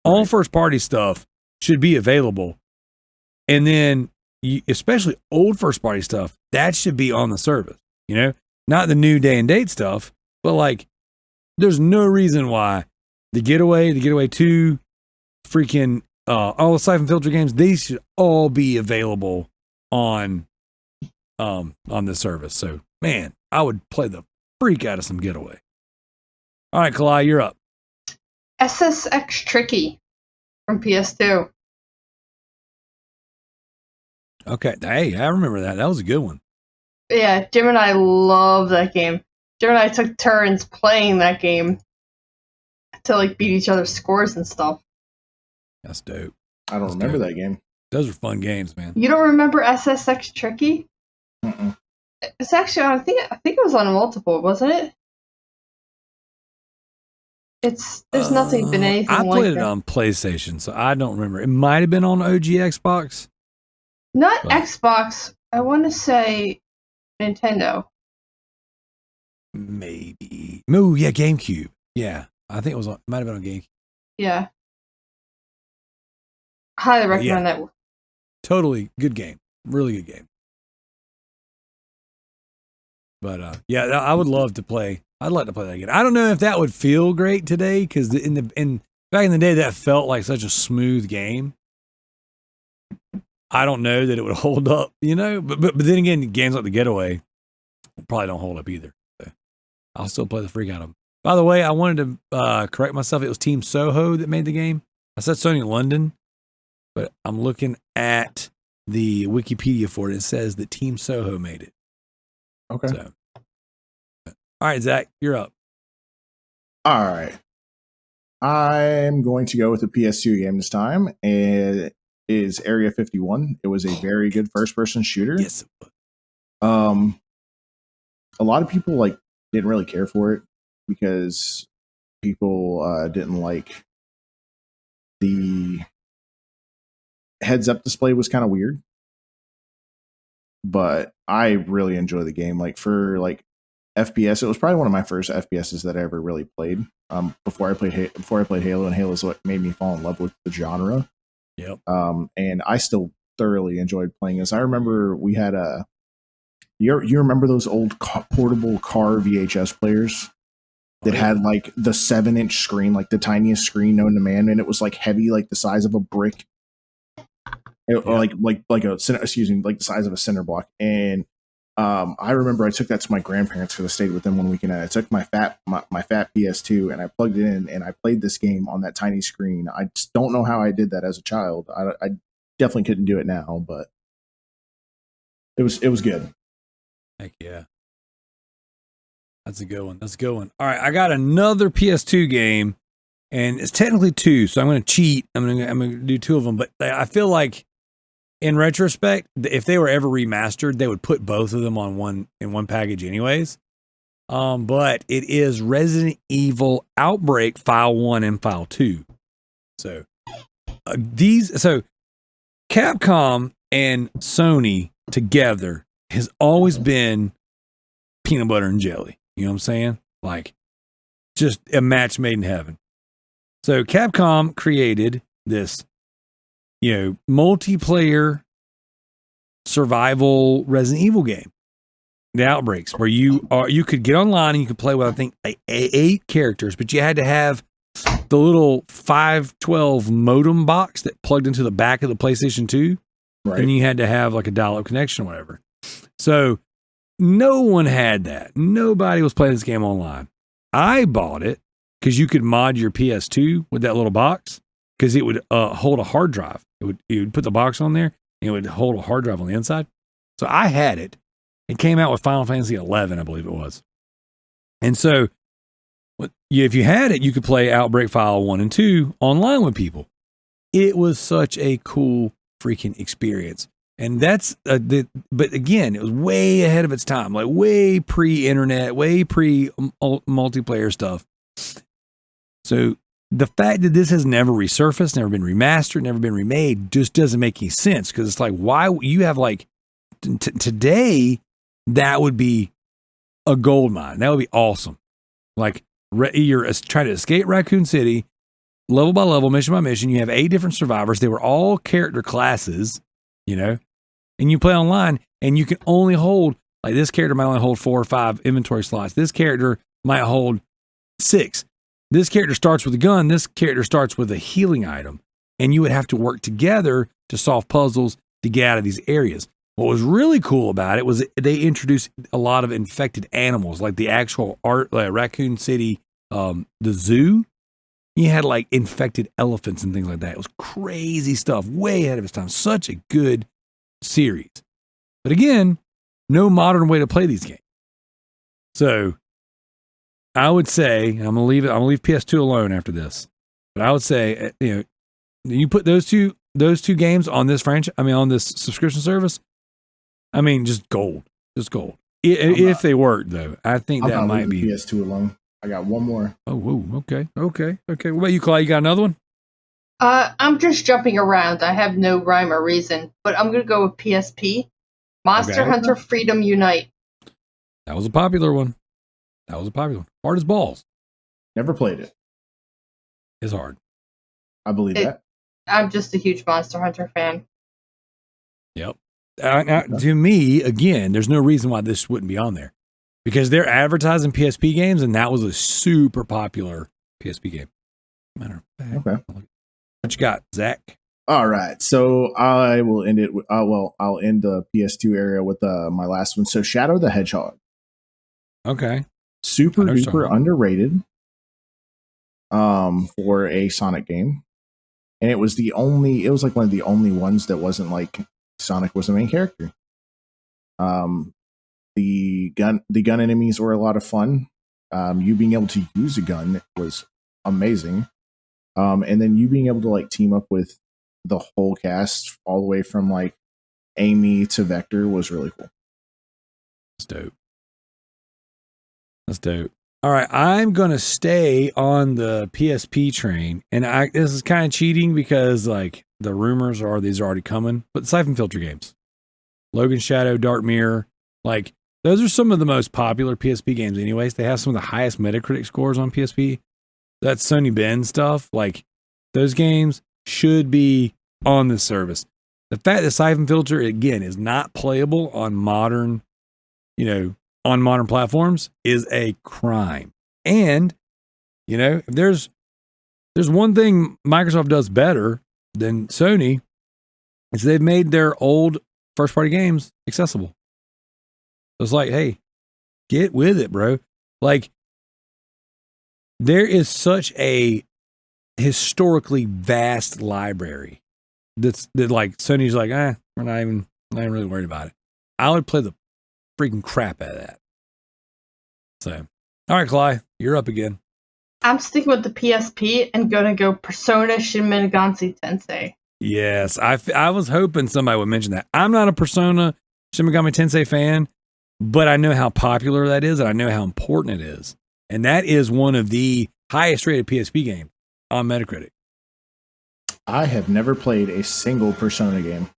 All first party stuff should be available. And then, especially old first party stuff, that should be on the service. Not the new day and date stuff, but like, there's no reason why The Getaway 2, freaking all the Siphon Filter games, these should all be available on this service. So man, I would play the freak out of some Getaway. All right, Kalai, you're up. SSX Tricky from PS2. Okay. Hey, I remember that. That was a good one. Yeah, Jim and I love that game. Jim and I took turns playing that game to like beat each other's scores and stuff. That's dope. I don't remember that game. Those are fun games, man. You don't remember SSX Tricky? Mm-mm. It's actually I think it was on multiple, wasn't it? There's nothing been anything like that. I played it on PlayStation, so I don't remember. It might have been on OG Xbox. Not Xbox. I want to say Nintendo. Maybe. Oh, yeah, GameCube. Yeah, I think it might have been on GameCube. Yeah. Highly recommend that. Totally good game. Really good game. But yeah, I would love to play. I'd like to play that again. I don't know if that would feel great today because back in the day that felt like such a smooth game. I don't know that it would hold up, But then again, games like the Getaway probably don't hold up either. So I'll still play the freak out of them. By the way, I wanted to correct myself. It was Team Soho that made the game. I said Sony London, but I'm looking at the Wikipedia for it. It says that Team Soho made it. Okay. So, all right, Zach, you're up. All right. I'm going to go with a PS2 game this time. It is Area 51. It was a very good first-person shooter. Yes. A lot of people didn't really care for it because people didn't like the heads-up display was kind of weird. But I really enjoy the game. For FPS, it was probably one of my first FPSs that I ever really played. Before I played Halo, and Halo's what made me fall in love with the genre. Yep. And I still thoroughly enjoyed playing this. I remember we had you remember those old portable car VHS players that had the 7-inch screen, the tiniest screen known to man, and it was heavy, the size of a brick. Or the size of a cinder block. And I remember I took that to my grandparents because I stayed with them one weekend. And I took my fat PS2 and I plugged it in and I played this game on that tiny screen. I just don't know how I did that as a child. I definitely couldn't do it now, but it was good. Heck yeah. That's a good one. All right, I got another PS2 game, and it's technically two, so I'm going to cheat. I'm going to do two of them, but I feel like in retrospect, if they were ever remastered, they would put both of them on one package anyways. But it is Resident Evil Outbreak File 1 and File 2. So Capcom and Sony together has always been peanut butter and jelly. You know what I'm saying? Just a match made in heaven. So Capcom created this, multiplayer survival Resident Evil game, The Outbreaks, where you could get online and you could play with, I think, 8 characters, but you had to have the little 512 modem box that plugged into the back of the PlayStation 2. Right. And you had to have a dial-up connection or whatever. So no one had that. Nobody was playing this game online. I bought it because you could mod your PS2 with that little box because it would hold a hard drive. You would put the box on there and it would hold a hard drive on the inside. So I had it. It came out with Final Fantasy 11, I believe it was. And so if you had it, you could play Outbreak File 1 and 2 online with people. It was such a cool freaking experience. And that's, but again, it was way ahead of its time, way pre-internet, way pre-multiplayer stuff. So the fact that this has never resurfaced, never been remastered, never been remade, just doesn't make any sense. Because it's why you have today, that would be a gold mine. That would be awesome. You're trying to escape Raccoon City, level by level, mission by mission. You have 8 different survivors. They were all character classes, and you play online and you can only hold, this character might only hold 4 or 5 inventory slots. This character might hold 6. This character starts with a gun. This character starts with a healing item. And you would have to work together to solve puzzles to get out of these areas. What was really cool about it was they introduced a lot of infected animals, like the actual Raccoon City, the zoo. You had like infected elephants and things like that. It was crazy stuff, way ahead of its time. Such a good series. But again, no modern way to play these games. So I would say, I'm gonna leave PS2 alone after this. But I would say, you put those two games on this on this subscription service. I mean, just gold. If they work, though, I think that might be PS2 alone. I got one more. Oh, whoa, okay. What about you, Kalai? You got another one? I'm just jumping around. I have no rhyme or reason, but I'm gonna go with PSP. Monster Hunter Freedom Unite. That was a popular one. Hard as balls. Never played it. It's hard. I believe that. I'm just a huge Monster Hunter fan. Yep. Now, to me, again, there's no reason why this wouldn't be on there. Because they're advertising PSP games, and that was a super popular PSP game. Matter of fact. Okay. What you got, Zach? All right. So I will end it. I'll end the PS2 area with my last one. So Shadow the Hedgehog. Okay. Super duper underrated for a Sonic game. And it was like one of the only ones that wasn't like Sonic was the main character. The gun enemies were a lot of fun. You being able to use a gun was amazing. And then you being able to like team up with the whole cast all the way from like Amy to Vector was really cool. That's dope. All right, I'm going to stay on the PSP train. And this is kind of cheating because like the rumors are these are already coming. But the Siphon Filter games. Logan Shadow, Dark Mirror, like those are some of the most popular PSP games anyways. They have some of the highest Metacritic scores on PSP. That Sony Ben stuff, like those games should be on this service. The fact that Siphon Filter, again, is not playable on modern platforms is a crime. And, if there's one thing Microsoft does better than Sony, is they've made their old first-party games accessible. It's like, hey, get with it, bro. Like, there is such a historically vast library that like Sony's like, we're not even really worried about it. I would play the freaking crap out of that. So, all right, Kalai, you're up again. I'm sticking with the PSP and gonna go Persona Shin Megami Tensei. Yes, I was hoping somebody would mention that. I'm not a Persona Shin Megami Tensei fan, but I know how popular that is, and I know how important it is. And that is one of the highest rated PSP games on Metacritic. I have never played a single Persona game.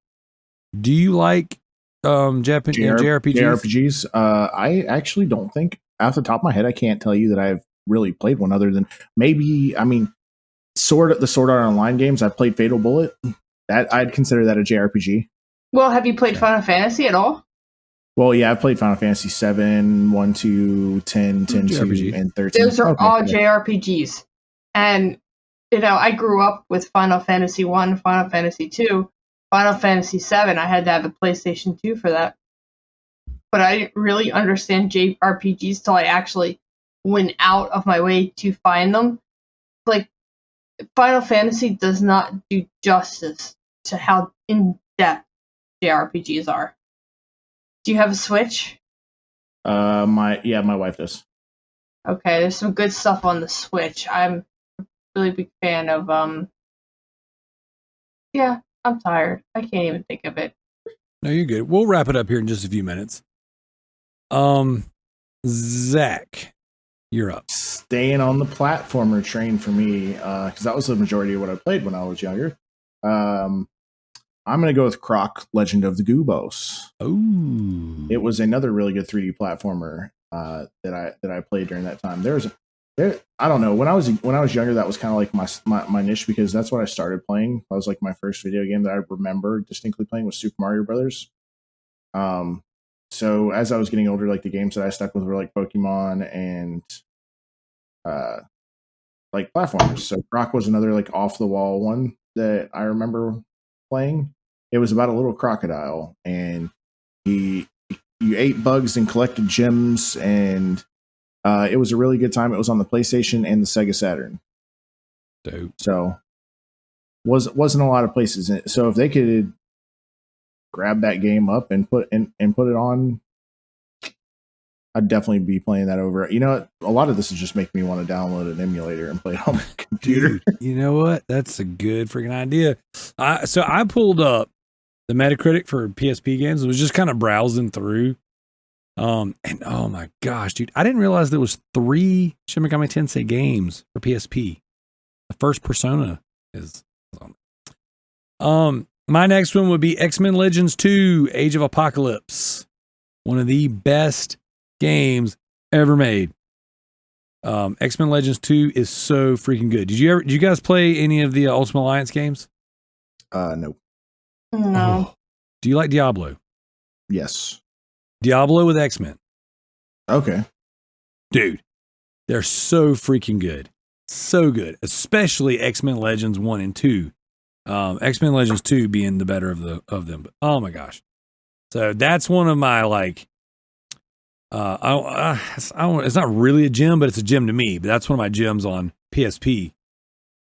Do you like JRPGs? JRPGs? I actually don't think, off the top of my head, I can't tell you that I've really played one other than maybe, the Sword Art Online games. I've played Fatal Bullet. That I'd consider that a JRPG. Well, have you played Final Fantasy at all? Well, yeah, I've played Final Fantasy 7, 1, 2, 10, 10, 2, and 13. Those are all JRPGs. And, I grew up with Final Fantasy 1, Final Fantasy 2, Final Fantasy 7. I had to have a PlayStation 2 for that. But I didn't really understand JRPGs till I actually went out of my way to find them. Like, Final Fantasy does not do justice to how in-depth JRPGs are. Do you have a Switch? My wife does. Okay, there's some good stuff on the Switch. I'm a really big fan of I'm tired. I can't even think of it. No, you're good. We'll wrap it up here in just a few minutes. Zach, you're up. Staying on the platformer train for me, because that was the majority of what I played when I was younger. I'm going to go with Croc, Legend of the Goobos. Oh, it was another really good 3D platformer that I played during that time. I don't know, when I was younger, that was kind of like my niche, because that's what I started playing. That was like my first video game that I remember distinctly playing was Super Mario Brothers. So as I was getting older, like the games that I stuck with were like Pokemon and like platformers. So Croc was another like off the wall one that I remember playing. It was about a little crocodile, and You ate bugs and collected gems, and it was a really good time. It was on the PlayStation and the Sega Saturn. Dope. So wasn't a lot of places. So if they could grab that game up and put it on, I'd definitely be playing that over. You know, a lot of this is just making me want to download an emulator and play it on my computer. Dude, you know what? That's a good freaking idea. So I pulled up the Metacritic for PSP games. It was just kind of browsing through. And oh my gosh, dude, I didn't realize there was 3 Shin Megami Tensei games for PSP. The first Persona is on. My next one would be X-Men Legends 2: Age of Apocalypse. One of the best games ever made. X-Men Legends 2 is so freaking good. Did you guys play any of the Ultimate Alliance games? No. No. Do you like Diablo? Yes. Diablo with X-Men. Okay. Dude, they're so freaking good. So good. Especially X-Men Legends 1 and 2. X-Men Legends 2 being the better of them. But oh my gosh. So that's one of my it's not really a gem, but it's a gem to me. But that's one of my gems on PSP.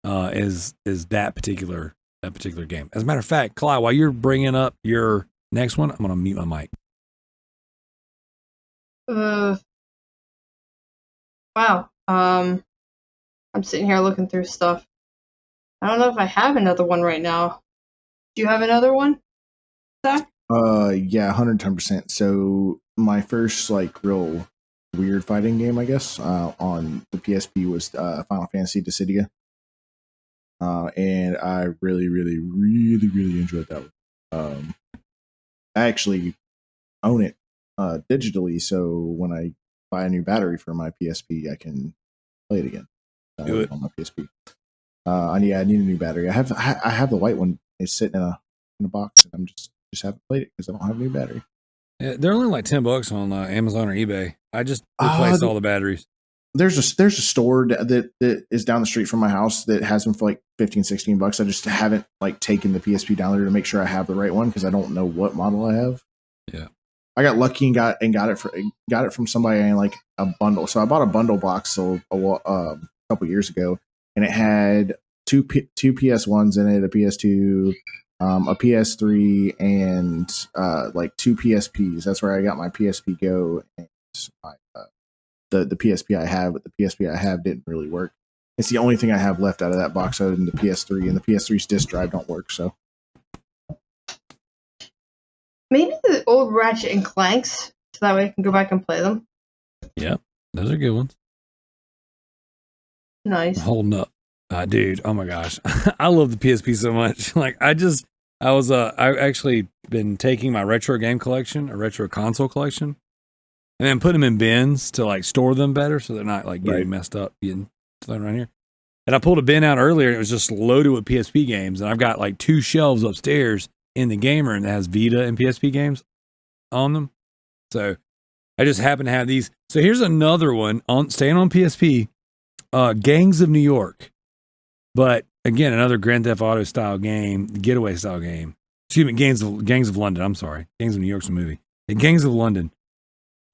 Is that particular game. As a matter of fact, Kalai, while you're bringing up your next one, I'm going to mute my mic. Wow. I'm sitting here looking through stuff. I don't know if I have another one right now. Do you have another one, Zach? Yeah, 110%. So my first real weird fighting game, I guess, on the PSP was Final Fantasy Dissidia. And I really, really, really, really enjoyed that one. I actually own it digitally, so when I buy a new battery for my PSP, I can play it again. Do it on my PSP. I need a new battery. I have the white one. It's sitting in a box, and I'm just haven't played it because I don't have a new battery. Yeah, they're only like $10 on Amazon or eBay. I just replaced all the batteries. There's a store that is down the street from my house that has them for $15-$16. I just haven't taken the PSP down there to make sure I have the right one because I don't know what model I have. Yeah, I got lucky and got it from somebody in a bundle. So I bought a bundle box a couple years ago, and it had two PS1s in it, a PS2, a PS3, and 2 PSPs. That's where I got my PSP Go and the PSP I have, but the PSP I have didn't really work. It's the only thing I have left out of that box other than the PS3, and the PS3's disk drive don't work. So maybe the old Ratchet and Clanks, so that way I can go back and play them. Yeah, those are good ones. Nice. I'm holding up, dude. Oh my gosh, I love the PSP so much. I actually been taking my retro game collection, a retro console collection, and then put them in bins to store them better, so they're not getting messed up, getting thrown around here. And I pulled a bin out earlier, and it was just loaded with PSP games, and I've got 2 shelves upstairs in the game room that has Vita and PSP games on them. So I just happen to have these. So here's another one staying on PSP, Gangs of New York. But again, another Grand Theft Auto style game, getaway style game. Excuse me, Gangs of London. I'm sorry. Gangs of New York's a movie. The Gangs of London.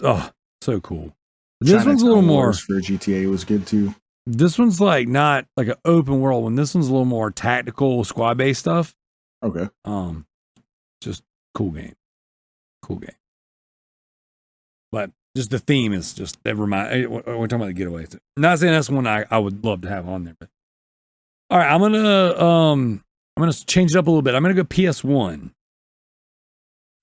Oh, so cool. This one's a little more for GTA was good too. This one's not like an open world one. This one's a little more tactical squad based stuff. Okay. Just cool game. Cool game. But just the theme is just that we're talking about the getaways. Not saying that's one I would love to have on there, but all right, I'm gonna change it up a little bit. I'm gonna go PS1.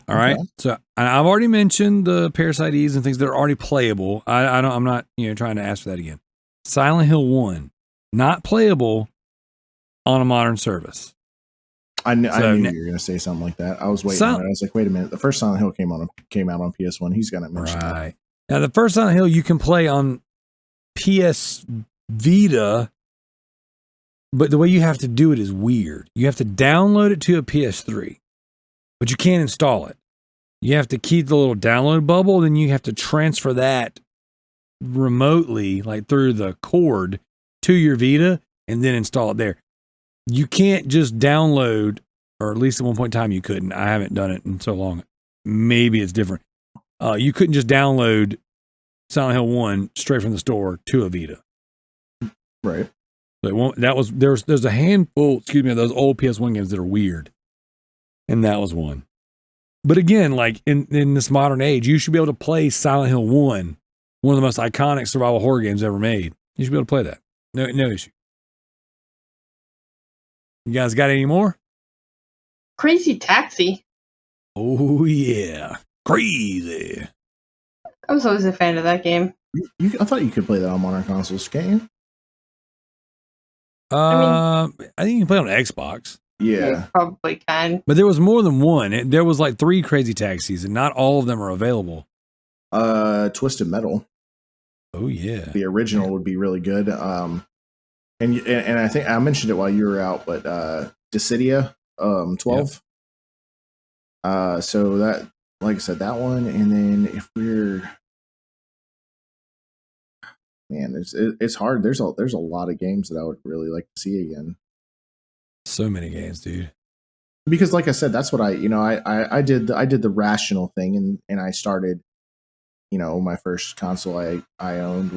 All right. So I've already mentioned the Parasite-Ds and things that are already playable. I'm not trying to ask for that again. Silent Hill 1, not playable on a modern service. I knew you were going to say something like that. I was waiting on it. I was like, wait a minute. The first Silent Hill came out on PS1. He's going to mention that. Now, the first Silent Hill you can play on PS Vita, but the way you have to do it is weird. You have to download it to a PS3, but you can't install it. You have to keep the little download bubble, then you have to transfer that remotely, through the cord to your Vita, and then install it there. You can't just download, or at least at one point in time you couldn't. I haven't done it in so long. maybe it's different. You couldn't just download Silent Hill 1 straight from the store to a Vita. Right. So it won't, there's a handful, of those old PS1 games that are weird. And that was one. But again, like in this modern age, you should be able to play Silent Hill 1, one of the most iconic survival horror games ever made. You should be able to play that. No issue. You guys got any more? Crazy Taxi. Oh, yeah. Crazy. I was always a fan of that game. I thought you could play that on modern consoles, can't you? I think you can play on Xbox. Yeah. You probably can. But there was more than one. There was like 3 Crazy Taxis, and not all of them are available. Twisted Metal. Oh, yeah. The original would be really good. And I think I mentioned it while you were out, but Dissidia 12. Yep. So that, like I said, that one, and then if we're, man, it's hard. There's a lot of games that I would really like to see again. So many games, dude. Because, like I said, that's what I did the rational thing, and I started. My first console I owned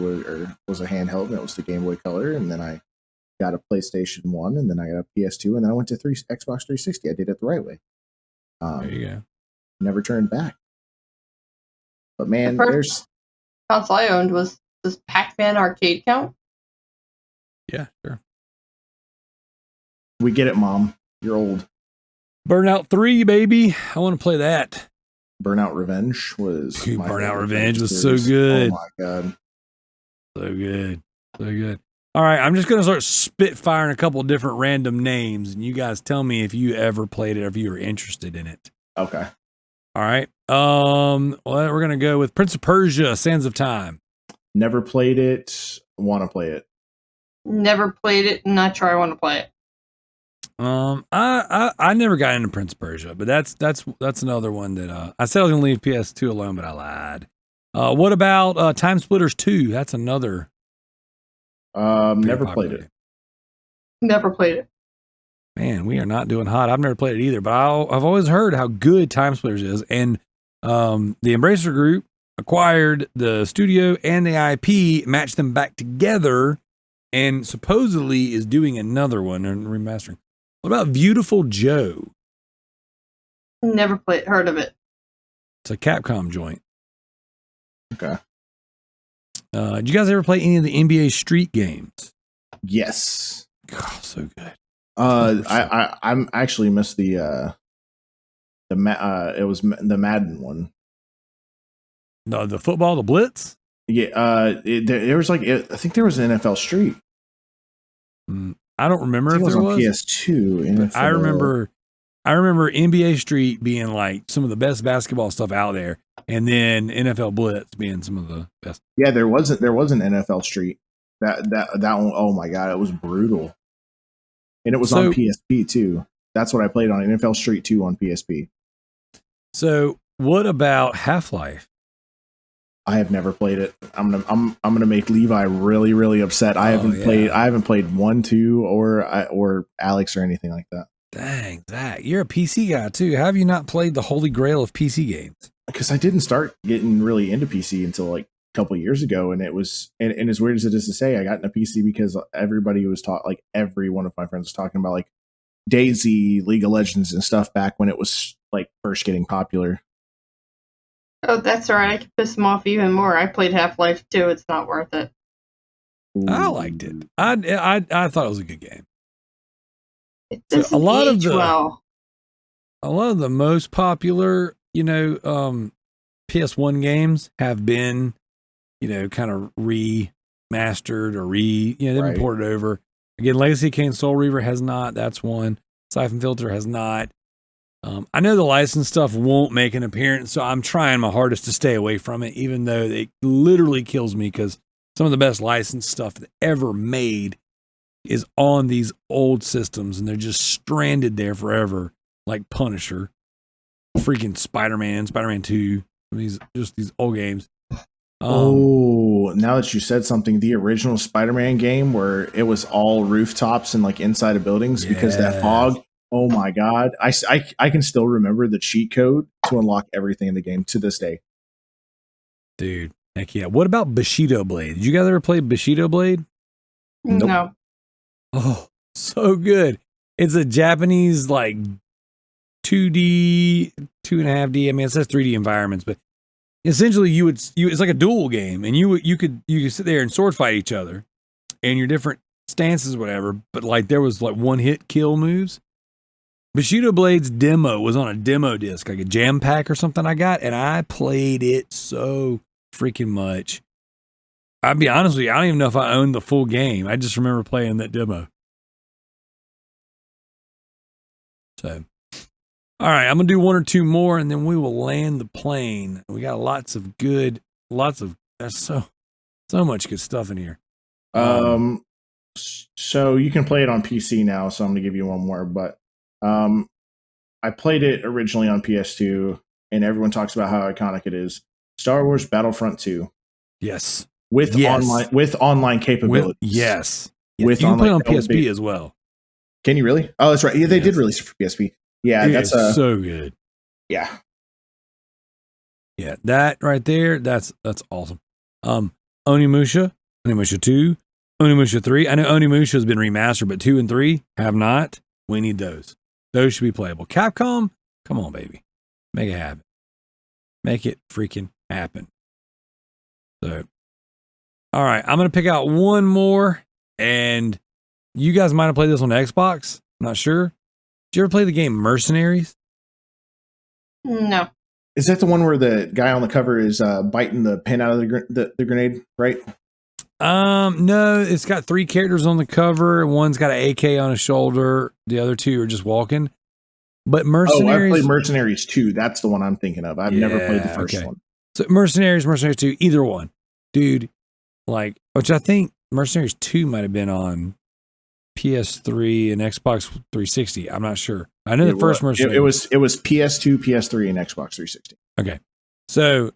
was a handheld, and it was the Game Boy Color, and then I got a PlayStation 1, and then I got a PS2, and then I went to Xbox 360. I did it the right way. There you go. Never turned back. But man, the first console I owned was this Pac-Man arcade count. Yeah, sure. We get it, Mom. You're old. Burnout 3, baby. I want to play that. Burnout Revenge was Burnout Revenge was so good. Oh my god. So good. So good. All right, I'm just going to start spitfiring a couple different random names, and you guys tell me if you ever played it or if you were interested in it. Okay. All right. Well, we're going to go with Prince of Persia, Sands of Time. Never played it. Want to play it. Never played it. Not sure I want to play it. I never got into Prince of Persia, but that's another one that I said I was gonna leave PS2 alone, but I lied. What about Time Splitters 2? That's another. Never played it. Never played it. Man, we are not doing hot. I've never played it either, but I've always heard how good Time Splitters is, and the Embracer Group acquired the studio and the IP, matched them back together, and supposedly is doing another one and remastering. What about Beautiful Joe? Never heard of it. It's a Capcom joint. Okay. Did you guys ever play any of the NBA Street games? Yes. God, so good. I'm actually missed it was the Madden one. The football, the Blitz? Yeah. There was I think there was an NFL Street. I don't remember if it was there on was. PS2. But I remember NBA Street being like some of the best basketball stuff out there, and then NFL Blitz being some of the best. Yeah, there was an NFL Street. That one, oh my god, it was brutal. And it was on PSP too. That's what I played on NFL Street 2 on PSP. So, what about Half-Life? I have never played it. I'm gonna make Levi really, really upset. I haven't played 1, 2, or Alex or anything like that. Dang, Zach, you're a PC guy too. How have you not played the holy grail of PC games? Because I didn't start getting really into PC until like a couple of years ago, and it was and as weird as it is to say, I got into PC because everybody was every one of my friends was talking about like DayZ, League of Legends, and stuff back when it was like first getting popular. Oh, that's all right. I can piss them off even more. I played Half-Life 2. It's not worth it. I liked it. I thought it was a good game. It doesn't age well. A lot of the most popular, PS1 games have been, kind of remastered or they've been ported over. Again, Legacy of Kain Soul Reaver has not. That's one. Siphon Filter has not. I know the license stuff won't make an appearance, so I'm trying my hardest to stay away from it, even though it literally kills me because some of the best licensed stuff ever made is on these old systems, and they're just stranded there forever, like Punisher, freaking Spider-Man 2, these old games. Now that you said something, the original Spider-Man game where it was all rooftops and like inside of buildings because that fog. Oh my god! I can still remember the cheat code to unlock everything in the game to this day. Dude, heck yeah. What about Bushido Blade? Did you guys ever play Bushido Blade? Nope. No. Oh, so good. It's a Japanese, like, 2D, 2.5D. I mean, it says 3D environments, but essentially it's like a duel game, and you could sit there and sword fight each other and your different stances, whatever. But like there was like one hit kill moves. Bushido Blade's demo was on a demo disc, like a jam pack or something I got, and I played it so freaking much. I'll be honest with you, I don't even know if I owned the full game. I just remember playing that demo. So, all right, I'm going to do one or two more, and then we will land the plane. We got there's so much good stuff in here. So you can play it on PC now, so I'm going to give you one more, but I played it originally on PS2, and everyone talks about how iconic it is. Star Wars Battlefront 2. Yes. With online capabilities. Yes. With you can play it on that would PSP be- as well. Can you really? Oh, that's right. Yeah, they Yes. did release it for PSP. Yeah, It that's is so good. yeah. Yeah, that right there, that's awesome. Onimusha 2, Onimusha 3. I know Onimusha has been remastered, but 2 and 3 have not. We need those. Those should be playable. Capcom, come on, baby. Make it happen. Make it freaking happen. So, all right, I'm going to pick out one more, and you guys might have played this on Xbox. I'm not sure. Did you ever play the game Mercenaries? No. Is that the one where the guy on the cover is biting the pin out of the grenade, right? No, it's got 3 characters on the cover. One's got an AK on his shoulder. The other 2 are just walking. But Mercenaries. Oh, I played Mercenaries 2. That's the one I'm thinking of. I've never played the first one. So Mercenaries 2, either one. Dude, like, which I think Mercenaries 2 might have been on PS3 and Xbox 360. I'm not sure. I know the first Mercenaries. It was PS2, PS3, and Xbox 360. Okay. So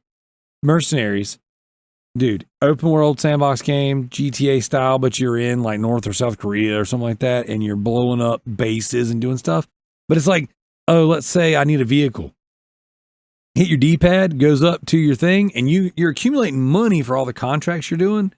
Mercenaries, dude, open world sandbox game, GTA style, but you're in like North or South Korea or something like that, and you're blowing up bases and doing stuff. But it's like, oh, let's say I need a vehicle. Hit your D-pad, goes up to your thing, and you're accumulating money for all the contracts you're doing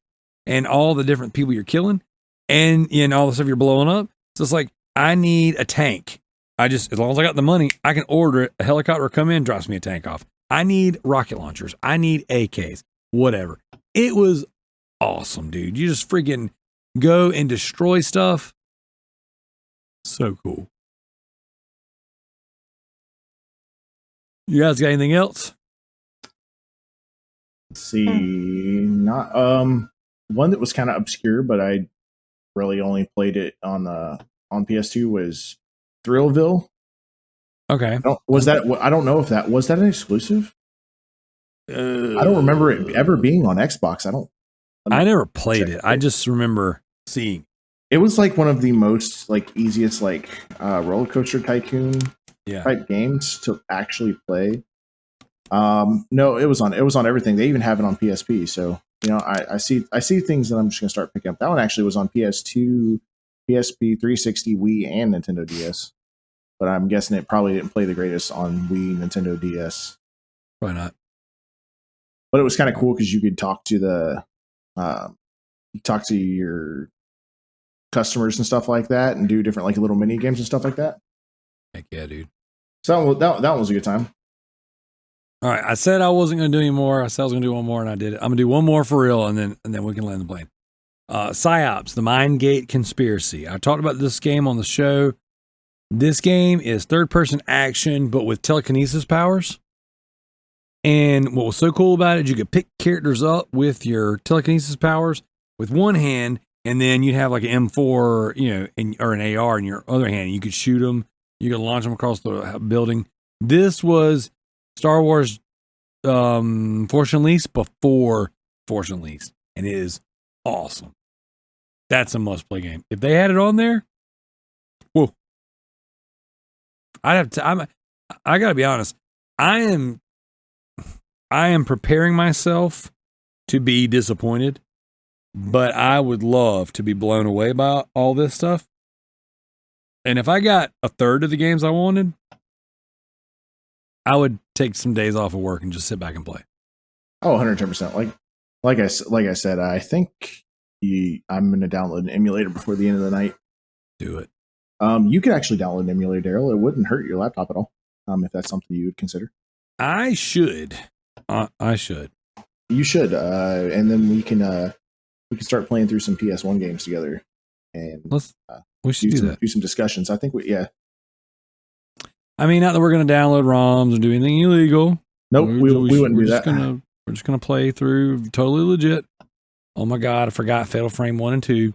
and all the different people you're killing and all the stuff you're blowing up. So it's like, I need a tank. As long as I got the money, I can order it. A helicopter will come in, drops me a tank off. I need rocket launchers. I need AKs, whatever. It was awesome, dude. You just freaking go and destroy stuff. So cool. You guys got anything else? Let's see, not one that was kind of obscure, but I really only played it on PS2 was Thrillville. Okay. I don't know if that was an exclusive. I don't remember it ever being on Xbox. I never played it. I just remember seeing. It was like one of the most like easiest like roller coaster tycoon type games to actually play. No, it was on everything. They even have it on PSP. So I see things that I'm just gonna start picking up. That one actually was on PS2, PSP, 360, Wii, and Nintendo DS. But I'm guessing it probably didn't play the greatest on Wii, Nintendo DS. Why not? But it was kind of cool because you could talk to your customers and stuff like that, and do different like little mini games and stuff like that. Heck yeah, dude. So that one was a good time. All right, I said I wasn't going to do any more. I said I was going to do one more, and I did it. I'm going to do one more for real, and then we can land the plane. PsyOps, the Mindgate Conspiracy. I talked about this game on the show. This game is third-person action, but with telekinesis powers. And what was so cool about it is you could pick characters up with your telekinesis powers with one hand, and then you'd have like an M4, or an AR in your other hand. You could shoot them. You could launch them across the building. This was Star Wars Force Unleashed before Force Unleashed, and it is awesome. That's a must-play game. If they had it on there, whoa! I gotta be honest. I am preparing myself to be disappointed, but I would love to be blown away by all this stuff. And if I got a third of the games I wanted, I would take some days off of work and just sit back and play. Oh, 110%. Like I said, I think I'm going to download an emulator before the end of the night. Do it. You could actually download an emulator, Darrell. It wouldn't hurt your laptop at all. If that's something you would consider. I should. I should. You should. And then we can start playing through some PS1 games together. And we should do that. Do some discussions. I think I mean, not that we're going to download ROMs or do anything illegal. Nope, we wouldn't do that. We're just going to play through totally legit. Oh my God, I forgot Fatal Frame 1 and 2.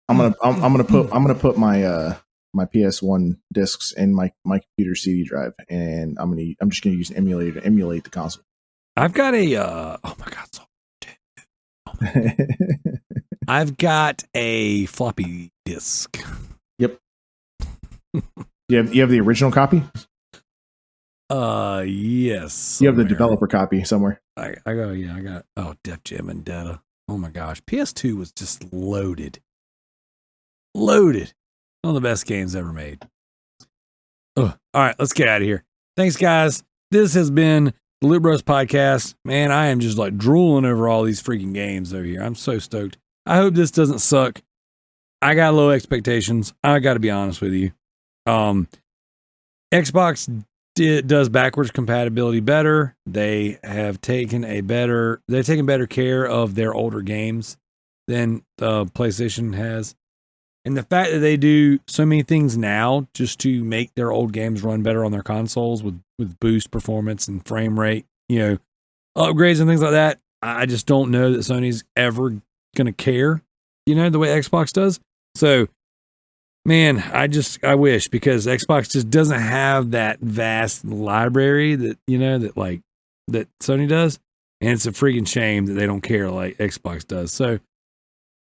I'm gonna put my my PS1 discs in my computer CD drive, and I'm just gonna use an emulator to emulate the console. I've got a oh my God, I've got a floppy disk. Yep. You have the original copy? Yes. You have the developer copy somewhere. I got Def Jam Vendetta. Oh my gosh. PS2 was just loaded. One of the best games ever made. All right, let's get out of here. Thanks, guys. This has been the Loot Bros Podcast. Man, I am just like drooling over all these freaking games over here. I'm so stoked. I hope this doesn't suck. I got low expectations. I got to be honest with you. Xbox does backwards compatibility better. They have taken better care of their older games than PlayStation has. And the fact that they do so many things now just to make their old games run better on their consoles with boost performance and frame rate, upgrades and things like that. I just don't know that Sony's ever going to care, the way Xbox does. So, man, I wish, because Xbox just doesn't have that vast library that Sony does. And it's a freaking shame that they don't care like Xbox does. So,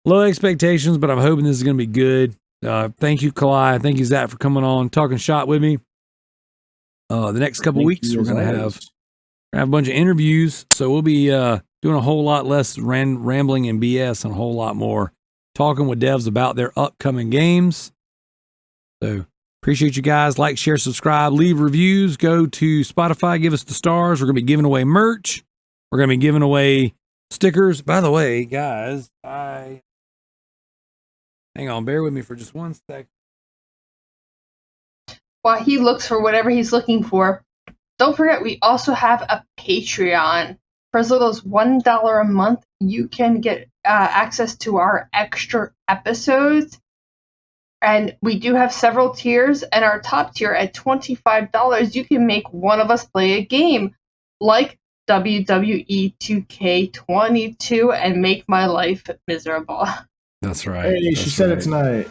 low expectations, but I'm hoping this is going to be good. Thank you, Kalai. Thank you, Zach, for coming on, talking shop with me. The next couple weeks, we're going to have a bunch of interviews. So we'll be doing a whole lot less rambling and BS and a whole lot more talking with devs about their upcoming games. So appreciate you guys. Like, share, subscribe, leave reviews. Go to Spotify, give us the stars. We're going to be giving away merch. We're going to be giving away stickers. By the way, guys, hang on, bear with me for just 1 sec. While he looks for whatever he's looking for, don't forget we also have a Patreon. For as little as $1 a month, you can get access to our extra episodes. And we do have several tiers, and our top tier at $25, you can make one of us play a game like WWE 2K22 and make my life miserable. That's right. Hey, she said it tonight.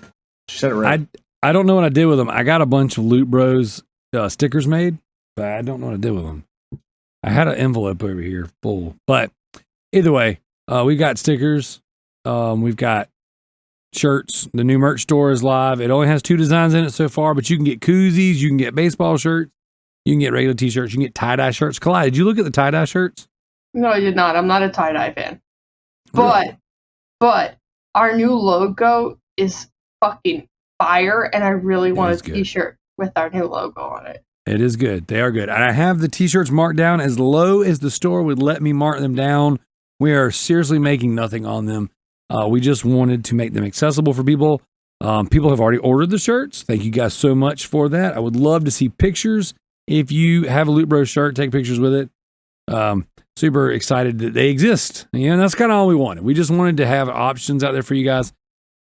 She said it right. I don't know what I did with them. I got a bunch of Loot Bros stickers made, but I don't know what I did with them. I had an envelope over here full. But either way, we got stickers. We've got shirts. The new merch store is live. It only has 2 designs in it so far, but you can get koozies. You can get baseball shirts. You can get regular t-shirts. You can get tie-dye shirts. Kalai, did you look at the tie-dye shirts? No, I did not. I'm not a tie-dye fan. Really? But our new logo is fucking fire, and I really want a t-shirt with our new logo on it. It is good. They are good. And I have the t-shirts marked down as low as the store would let me mark them down. We are seriously making nothing on them. We just wanted to make them accessible for people. People have already ordered the shirts. Thank you guys so much for that. I would love to see pictures. If you have a Loot Bros shirt, take pictures with it. Super excited that they exist. That's kind of all we wanted. We just wanted to have options out there for you guys.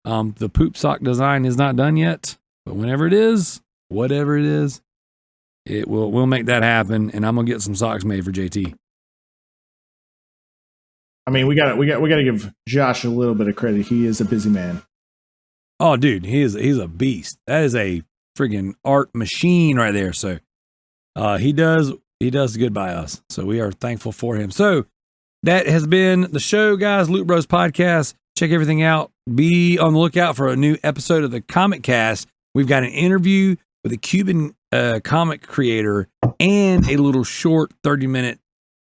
The poop sock design is not done yet, but whenever it is, whatever it is, we'll make that happen, and I'm gonna get some socks made for JT. I mean, we got to give Josh a little bit of credit. He is a busy man. Oh, dude, he's a beast. That is a friggin' art machine right there. So he does good by us. So we are thankful for him. So that has been the show, guys. Loot Bros Podcast. Check everything out. Be on the lookout for a new episode of the Comic Cast. We've got an interview with a Cuban comic creator and a little short 30-minute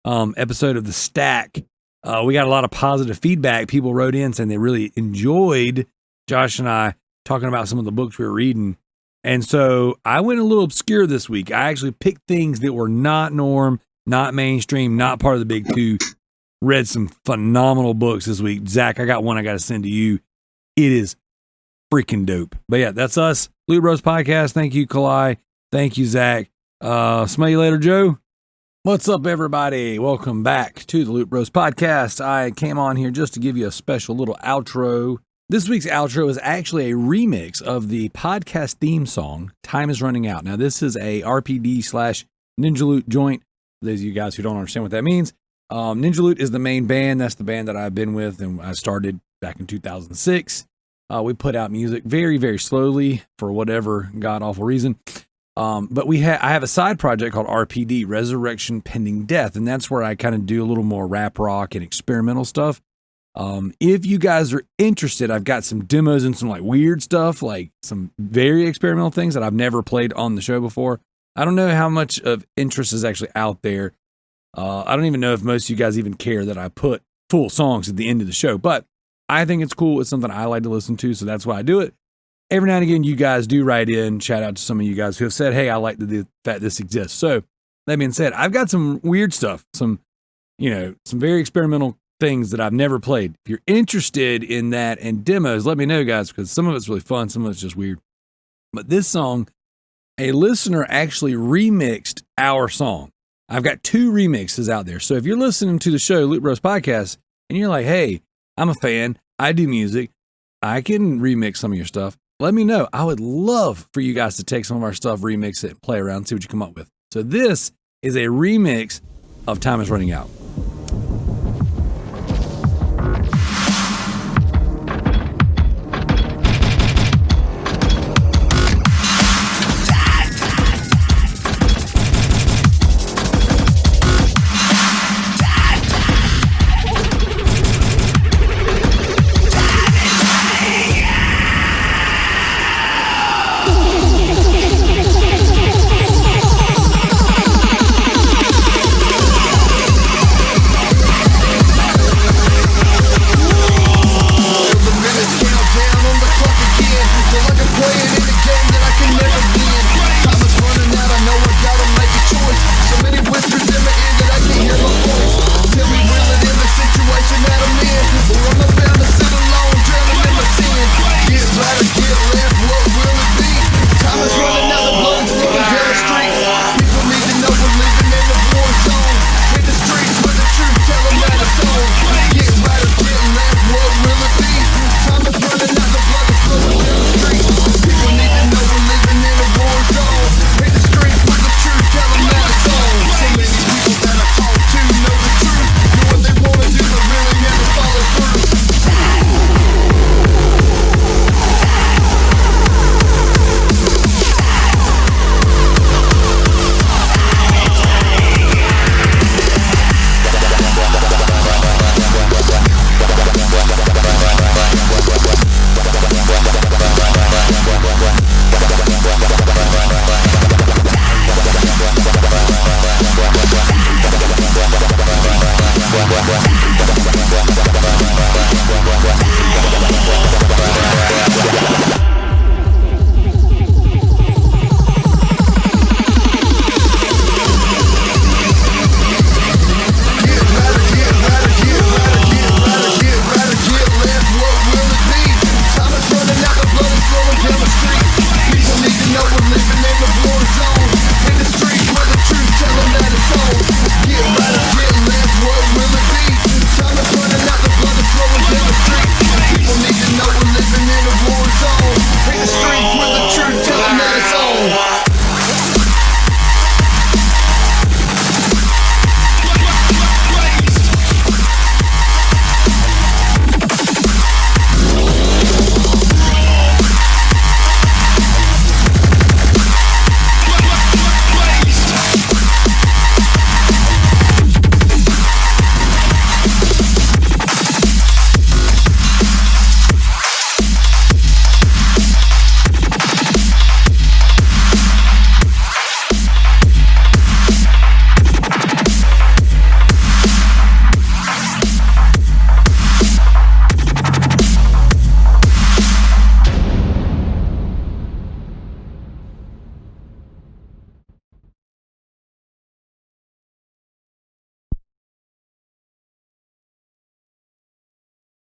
episode of The Stack. We got a lot of positive feedback. People wrote in saying they really enjoyed Josh and I talking about some of the books we were reading. And so I went a little obscure this week. I actually picked things that were not norm, not mainstream, not part of the big two. Read some phenomenal books this week. Zach, I got one I got to send to you. It is freaking dope. But yeah, that's us. Loot Bros Podcast. Thank you, Kalai. Thank you, Zach. Smell you later, Joe. What's up, everybody? Welcome back to the Loot Bros Podcast. I came on here just to give you a special little outro. This week's outro is actually a remix of the podcast theme song, Time Is Running Out. Now, this is a RPD/Ninja Loot joint. For those of you guys who don't understand what that means, Ninja Loot is the main band. That's the band that I've been with, and I started back in 2006. We put out music very, very slowly for whatever god-awful reason. But I have a side project called RPD, Resurrection Pending Death, and that's where I kind of do a little more rap rock and experimental stuff. If you guys are interested, I've got some demos and some like weird stuff, like some very experimental things that I've never played on the show before. I don't know how much of interest is actually out there. I don't even know if most of you guys even care that I put full songs at the end of the show, but I think it's cool. It's something I like to listen to, so that's why I do it. Every now and again, you guys do write in. Shout out to some of you guys who have said, hey, I like the fact this exists. So that being said, I've got some weird stuff, some very experimental things that I've never played. If you're interested in that and demos, let me know, guys, because some of it's really fun, some of it's just weird. But this song, a listener actually remixed our song. I've got 2 remixes out there. So if you're listening to the show, Loot Bros Podcast, and you're like, hey, I'm a fan, I do music, I can remix some of your stuff, let me know. I would love for you guys to take some of our stuff, remix it, play around, see what you come up with. So this is a remix of Time Is Running Out.